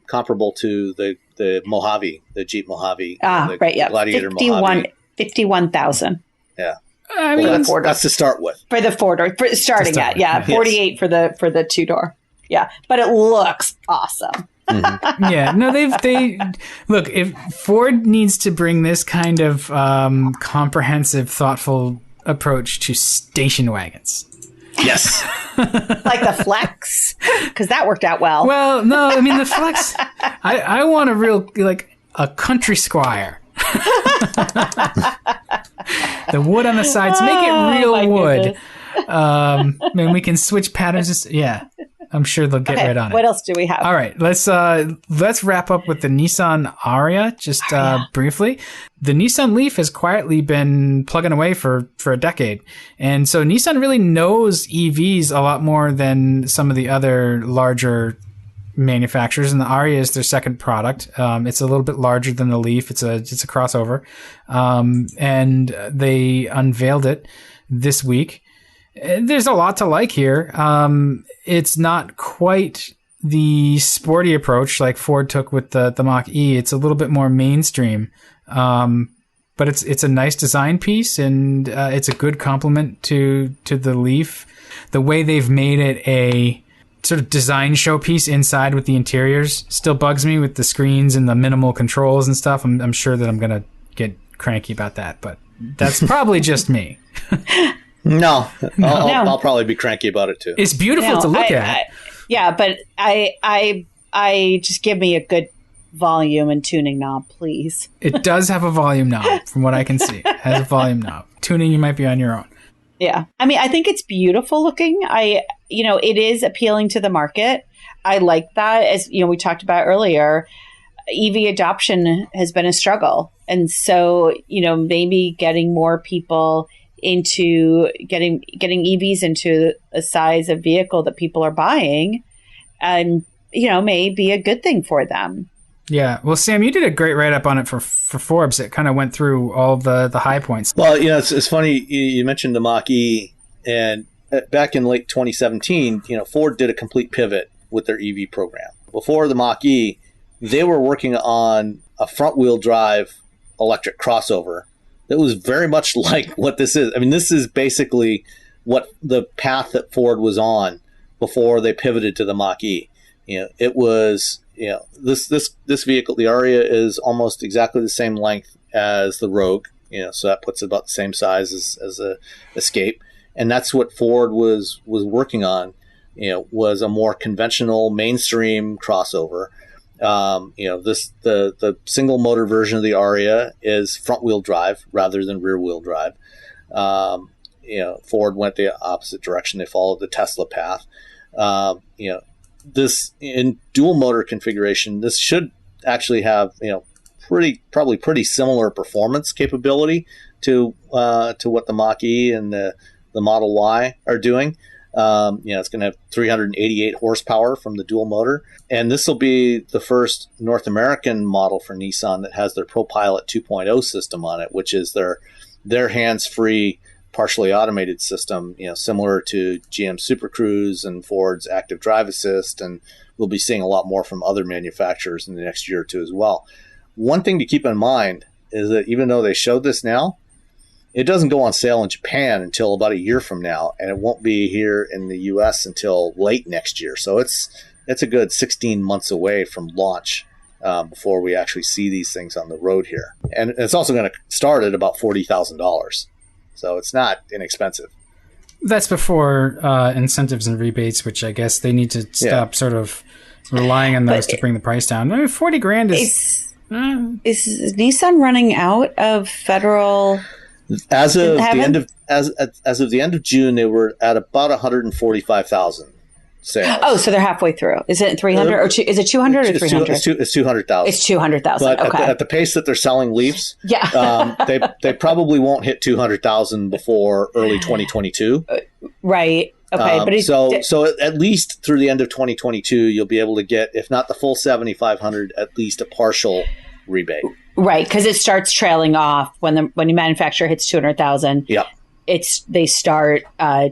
comparable to the Mojave, the Jeep Mojave, the right, yeah, Gladiator Mojave. 51,000. Yeah. I mean, that's to start with. For the 4-door, starting at, yes. 48 for the 2-door. Yeah, but it looks awesome. Mm-hmm. Yeah, no, they look, if Ford needs to bring this kind of comprehensive, thoughtful approach to station wagons. Yes. Like the Flex, because that worked out well. Well, no, I mean, the Flex, I want a real, like, a country Squire. The wood on the sides, make it real wood. And we can switch patterns. Yeah, I'm sure they'll get right on it. What else do we have? All right, let's wrap up with the Nissan Ariya just briefly. The Nissan Leaf has quietly been plugging away for a decade, and so Nissan really knows EVs a lot more than some of the other larger manufacturers, and the Ariya is their second product. It's a little bit larger than the Leaf. It's a crossover, and they unveiled it this week. There's a lot to like here. It's not quite the sporty approach like Ford took with the Mach-E. It's a little bit more mainstream, but it's a nice design piece, and it's a good complement to the Leaf. The way they've made it a sort of design showpiece inside with the interiors still bugs me with the screens and the minimal controls and stuff. I'm sure that I'm going to get cranky about that, but that's probably just me. No, I'll probably be cranky about it too. It's beautiful to look at. Yeah, but I just give me a good volume and tuning knob, please. It does have a volume knob, from what I can see. It has a volume knob. Tuning, you might be on your own. Yeah. I mean, I think it's beautiful looking. It is appealing to the market. I like that. As we talked about earlier, EV adoption has been a struggle. And so, maybe getting more people into getting EVs into a size of vehicle that people are buying, may be a good thing for them. Yeah. Well, Sam, you did a great write-up on it for Forbes. It kind of went through all the high points. Well, it's funny. You mentioned the Mach-E, and back in late 2017, Ford did a complete pivot with their EV program. Before the Mach-E, they were working on a front-wheel drive electric crossover that was very much like what this is. I mean, this is basically what the path that Ford was on before they pivoted to the Mach-E. It was, this vehicle, the Ariya, is almost exactly the same length as the Rogue, so that puts it about the same size as a Escape. And that's what Ford was working on, was a more conventional mainstream crossover. The single motor version of the Ariya is front wheel drive rather than rear wheel drive. Ford went the opposite direction. They followed the Tesla path. This in dual motor configuration, this should actually have, probably pretty similar performance capability to what the Mach-E and the Model Y are doing. It's going to have 388 horsepower from the dual motor. And this will be the first North American model for Nissan that has their ProPilot 2.0 system on it, which is their hands-free, partially automated system, similar to GM Super Cruise and Ford's Active Drive Assist. And we'll be seeing a lot more from other manufacturers in the next year or two as well. One thing to keep in mind is that even though they showed this now, it doesn't go on sale in Japan until about a year from now, and it won't be here in the U.S. until late next year. So it's a good 16 months away from launch before we actually see these things on the road here. And it's also going to start at about $40,000. So it's not inexpensive. That's before incentives and rebates, which I guess they need to stop sort of relying on those to bring the price down. I mean, 40 grand is... Is Nissan running out of federal... As of the end of June, they were at about 145,000 sales. Oh, so they're halfway through. Is it 300 or is it 200 or 300? It's 200,000. It's 200,000. But okay. at the pace that they're selling Leafs, yeah, they probably won't hit 200,000 before early 2022. Right. Okay. But so at least through the end of 2022, you'll be able to get, if not the full 7,500, at least a partial rebate. Right, because it starts trailing off when the manufacturer hits 200,000. Yeah, they start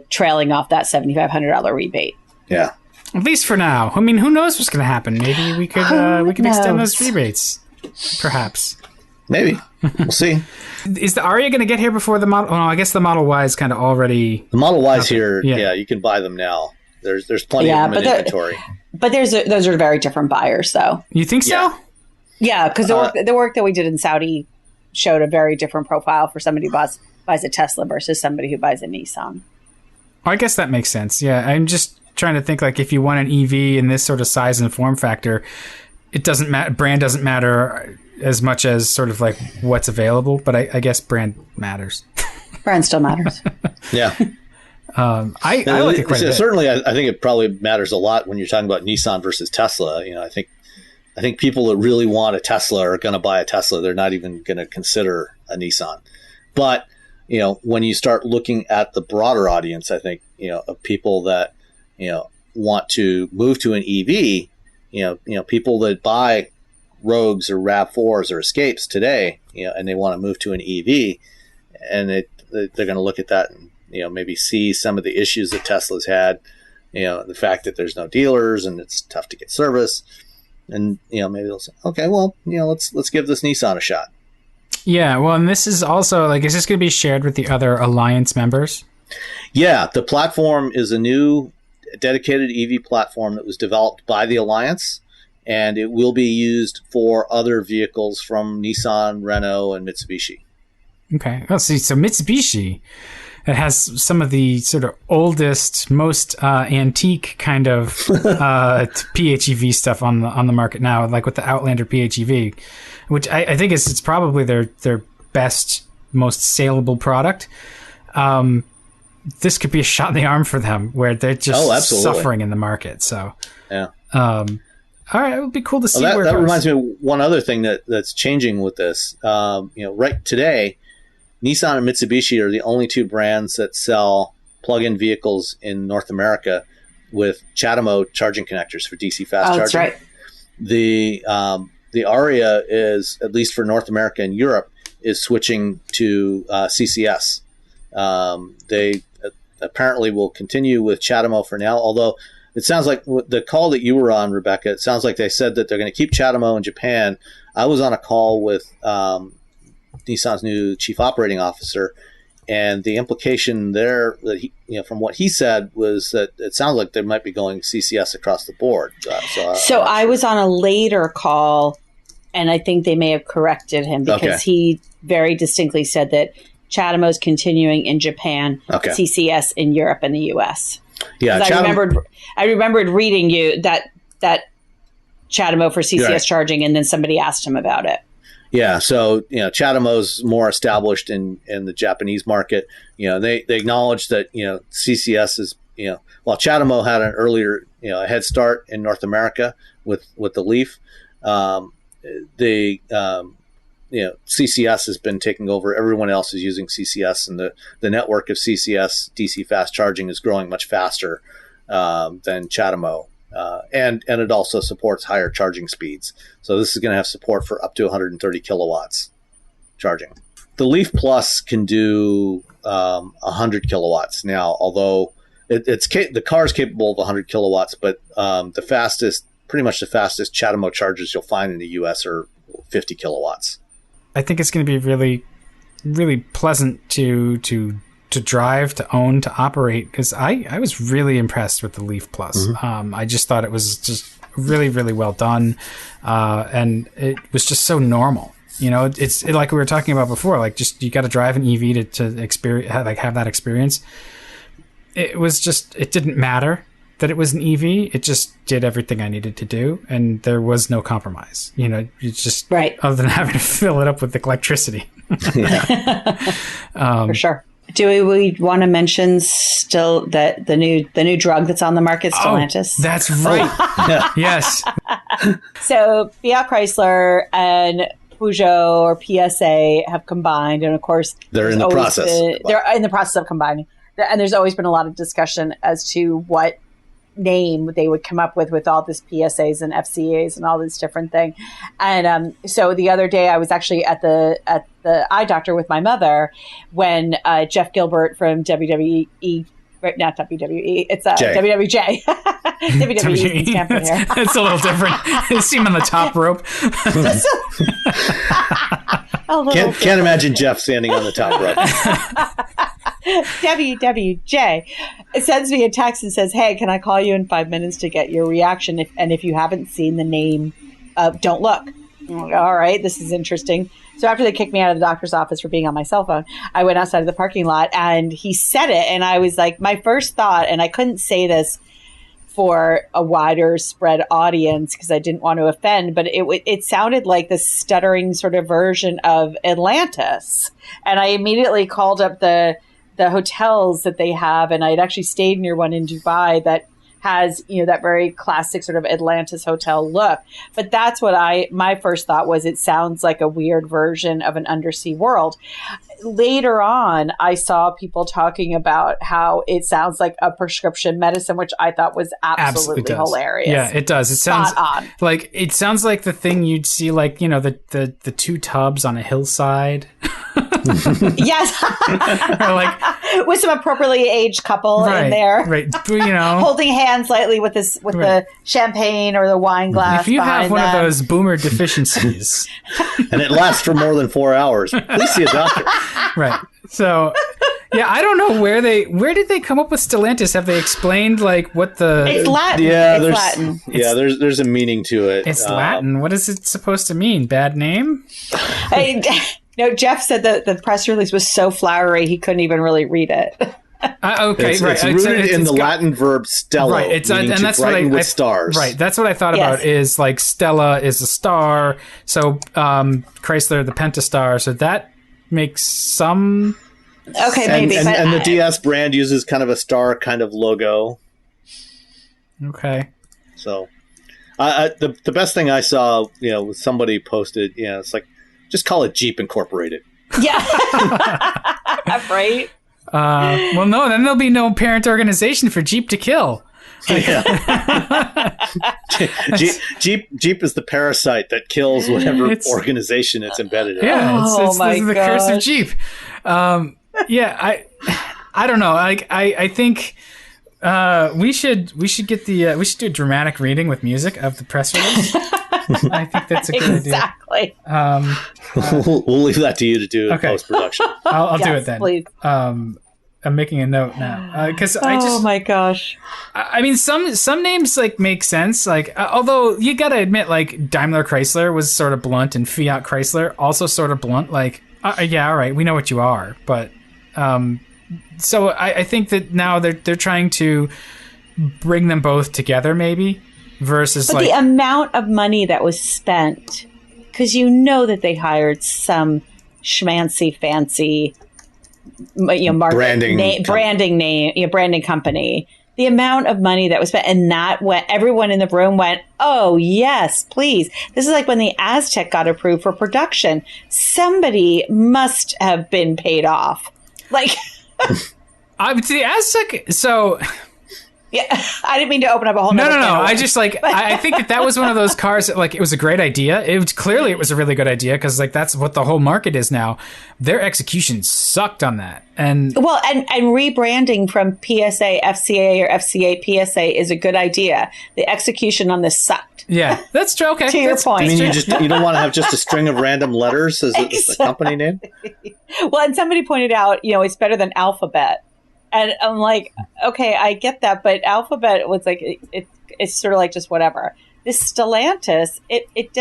trailing off that $7,500 rebate. Yeah, at least for now. I mean, who knows what's going to happen? Maybe we could extend those rebates, perhaps. Maybe we'll see. Is the Ariya going to get here before the Model? Oh, no, I guess the Model Y is kind of already. The Model Y's here. Yeah, you can buy them now. There's plenty of them in inventory. But those are very different buyers, though. You think so? Yeah, because the work that we did in Saudi showed a very different profile for somebody who buys a Tesla versus somebody who buys a Nissan. I guess that makes sense. Yeah, I'm just trying to think, like, if you want an EV in this sort of size and form factor, it doesn't matter. Brand doesn't matter as much as sort of like what's available, but I guess brand matters. Brand still matters. Yeah. I like it quite a bit. Certainly, I think it probably matters a lot when you're talking about Nissan versus Tesla. I think people that really want a Tesla are going to buy a Tesla. They're not even going to consider a Nissan. But, when you start looking at the broader audience, I think, of people that, want to move to an EV, people that buy Rogues or RAV4s or Escapes today, and they want to move to an EV, and they're going to look at that and, maybe see some of the issues that Tesla's had, the fact that there's no dealers and it's tough to get service. And, maybe they'll say, okay, well, let's give this Nissan a shot. Yeah, well, and this is also, like, is this going to be shared with the other Alliance members? Yeah, the platform is a new dedicated EV platform that was developed by the Alliance, and it will be used for other vehicles from Nissan, Renault, and Mitsubishi. Okay. Let's see. So Mitsubishi, it has some of the sort of oldest, most antique kind of PHEV stuff on the market now, like with the Outlander PHEV, which I think it's probably their best, most saleable product. This could be a shot in the arm for them, where they're just suffering in the market. So yeah. All right, it would be cool to see that, where it that goes. reminds me of one other thing that's changing with this. Right today, Nissan and Mitsubishi are the only two brands that sell plug-in vehicles in North America with CHAdeMO charging connectors for DC fast charging. That's right. The Ariya is, at least for North America and Europe, is switching to CCS. They apparently will continue with CHAdeMO for now, although it sounds like the call that you were on, Rebecca, it sounds like they said that they're going to keep CHAdeMO in Japan. I was on a call with Nissan's new chief operating officer, and the implication there that he, from what he said, was that it sounds like they might be going CCS across the board. So I was on a later call, and I think they may have corrected him because he very distinctly said that CHAdeMO is continuing in Japan, CCS in Europe and the US. Yeah, I remembered reading you that CHAdeMO for CCS charging, and then somebody asked him about it. Yeah, so CHAdeMO's more established in the Japanese market. They acknowledge that CCS is while CHAdeMO had an earlier a head start in North America with the Leaf, they CCS has been taking over. Everyone else is using CCS, and the network of CCS DC fast charging is growing much faster than CHAdeMO. And it also supports higher charging speeds. So this is going to have support for up to 130 kilowatts charging. The Leaf Plus can do 100 kilowatts now, although the car is capable of 100 kilowatts, but pretty much the fastest CHAdeMO chargers you'll find in the US are 50 kilowatts. I think it's going to be really, really pleasant to drive, to own, to operate, because I was really impressed with the Leaf Plus. Mm-hmm. I just thought it was just really, really well done, and it was just so normal. It's like we were talking about before. Like, just you got to drive an EV to experience, have that experience. It was just, it didn't matter that it was an EV. It just did everything I needed to do, and there was no compromise. It's just right, other than having to fill it up with electricity. For sure. Do we want to mention still that the new drug that's on the market, Stellantis? Oh, that's right. Yes. So Fiat Chrysler and Peugeot or PSA have combined, and of course they're in the process. They're in the process of combining, and there's always been a lot of discussion as to what name they would come up with all this PSAs and FCAs and all this different thing. And so the other day I was actually at the eye doctor with my mother when Jeff Gilbert from WWE, not WWE, it's WWJ. WWE is Stanford here. It's a little different. They seem on the top rope. Can't imagine Jeff standing on the top rope. WWJ sends me a text and says, "Hey, can I call you in 5 minutes to get your reaction? If you haven't seen the name, don't look." I'm like, all right, this is interesting. So after they kicked me out of the doctor's office for being on my cell phone, I went outside of the parking lot and he said it. And I was like, my first thought, and I couldn't say this for a wider spread audience because I didn't want to offend, but it sounded like the stuttering sort of version of Atlantis. And I immediately called up the hotels that they have, and I had actually stayed near one in Dubai that has, that very classic sort of Atlantis hotel look. But that's what my first thought was, it sounds like a weird version of an undersea world. Later on, I saw people talking about how it sounds like a prescription medicine, which I thought was absolutely hilarious. Yeah, it does. It sounds like the thing you'd see, like, the two tubs on a hillside. Yes. Or like, with some appropriately aged couple in there. Right. Holding hands lightly with the champagne or the wine glass. If you have one of those boomer deficiencies and it lasts for more than 4 hours, please see a doctor. Right. So, yeah, I don't know where did they come up with Stellantis? Have they explained what the... It's Latin. Yeah, it's Latin. Yeah, there's a meaning to it. It's Latin. What is it supposed to mean? Bad name? No, Jeff said that the press release was so flowery he couldn't even really read it. Okay, it's, right. It's rooted in the Latin verb stello, right? and that's what with stars. Right, that's what I thought about. Is like Stella is a star, so Chrysler the Pentastar. So that makes some. Okay, maybe. And the DS brand uses kind of a star kind of logo. Okay. So, the best thing I saw, somebody posted, it's like, just call it Jeep Incorporated. Yeah. Right? Well, no, then there'll be no parent organization for Jeep to kill. Yeah. Jeep is the parasite that kills whatever organization it's embedded in. Yeah, it's the curse of Jeep. I don't know. I think we should get we should do a dramatic reading with music of the press release. I think that's a good idea. Exactly. We'll leave that to you to do in post-production. I'll do it then. Please. I'm making a note now because oh my gosh. I mean, some names make sense. Although you got to admit, Daimler Chrysler was sort of blunt, and Fiat Chrysler also sort of blunt. Yeah, all right, we know what you are, but so I think that now they're trying to bring them both together, maybe. Versus but the amount of money that was spent, because that they hired some schmancy, fancy, branding company the amount of money that was spent, and that went, everyone in the room went, oh, yes, please. This is like when the Aztec got approved for production. Somebody must have been paid off. Like, The Aztec, so... Yeah, I didn't mean to open up a whole. No. I just I think that was one of those cars that, like, it was a great idea. It was a really good idea because, like, that's what the whole market is now. Their execution sucked on that, and rebranding from PSA FCA or FCA PSA is a good idea. The execution on this sucked. Yeah, that's true. Okay, to your point. I mean, you don't want to have just a string of random letters as a company name. Well, and somebody pointed out, it's better than Alphabet. And I'm like, okay, I get that, but Alphabet was like, it's sort of like just whatever. This Stellantis, it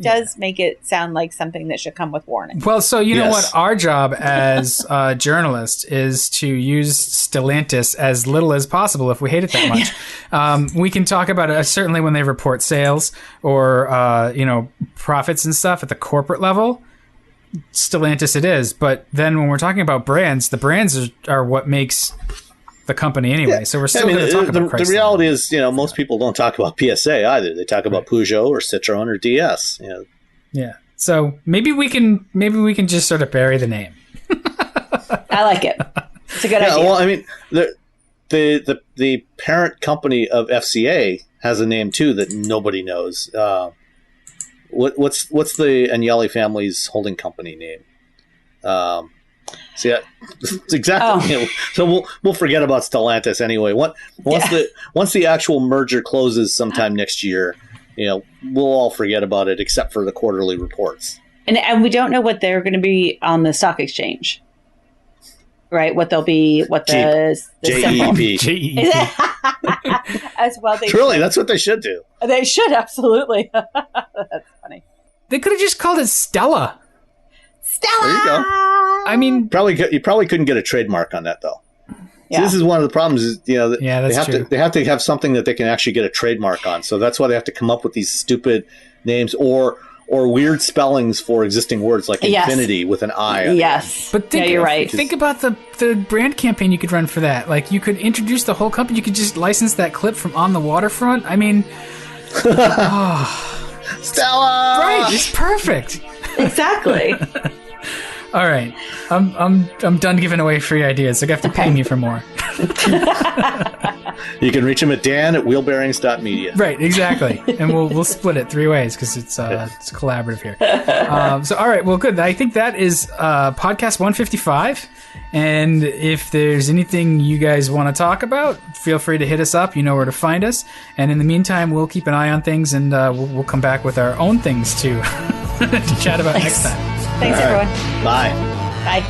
does make it sound like something that should come with warning. Well, so you know what? Our job as journalists is to use Stellantis as little as possible if we hate it that much. We can talk about it, certainly when they report sales or, profits and stuff at the corporate level. Stellantis it is, but then when we're talking about brands, the brands are what makes the company anyway. So we're still going to talk about Chrysler. The reality is, most people don't talk about PSA either. They talk about Peugeot or Citroen or DS. Yeah. So maybe we can just sort of bury the name. I like it. It's a good idea. Well, I mean, the parent company of FCA has a name too that nobody knows. What's the Agnelli family's holding company name? It's exactly. So we'll forget about Stellantis anyway. Once the actual merger closes sometime next year, we'll all forget about it except for the quarterly reports. And we don't know what they're going to be on the stock exchange, right? What they'll be? What the JEP as well? That's what they should do. They should, absolutely. That's funny. They could have just called it Stella. Stella. There you go. I mean, you probably couldn't get a trademark on that though. Yeah. So this is one of the problems. Is that's true. They have to have something that they can actually get a trademark on. So that's why they have to come up with these stupid names or weird spellings for existing words like infinity with an I. Yes, but you're right. Think about the brand campaign you could run for that. Like, you could introduce the whole company. You could just license that clip from On the Waterfront. I mean, Stella, right? It's perfect. Exactly. All right, I'm done giving away free ideas. You're gonna have to pay me for more. You can reach him at dan@wheelbearings.media. Right, exactly, and we'll split it 3 ways because it's collaborative here. So all right, well, good. I think that is podcast 155. And if there's anything you guys want to talk about, feel free to hit us up. You know where to find us. And in the meantime, we'll keep an eye on things, and we'll come back with our own things to chat about next time. Thanks, everyone. Bye. Bye.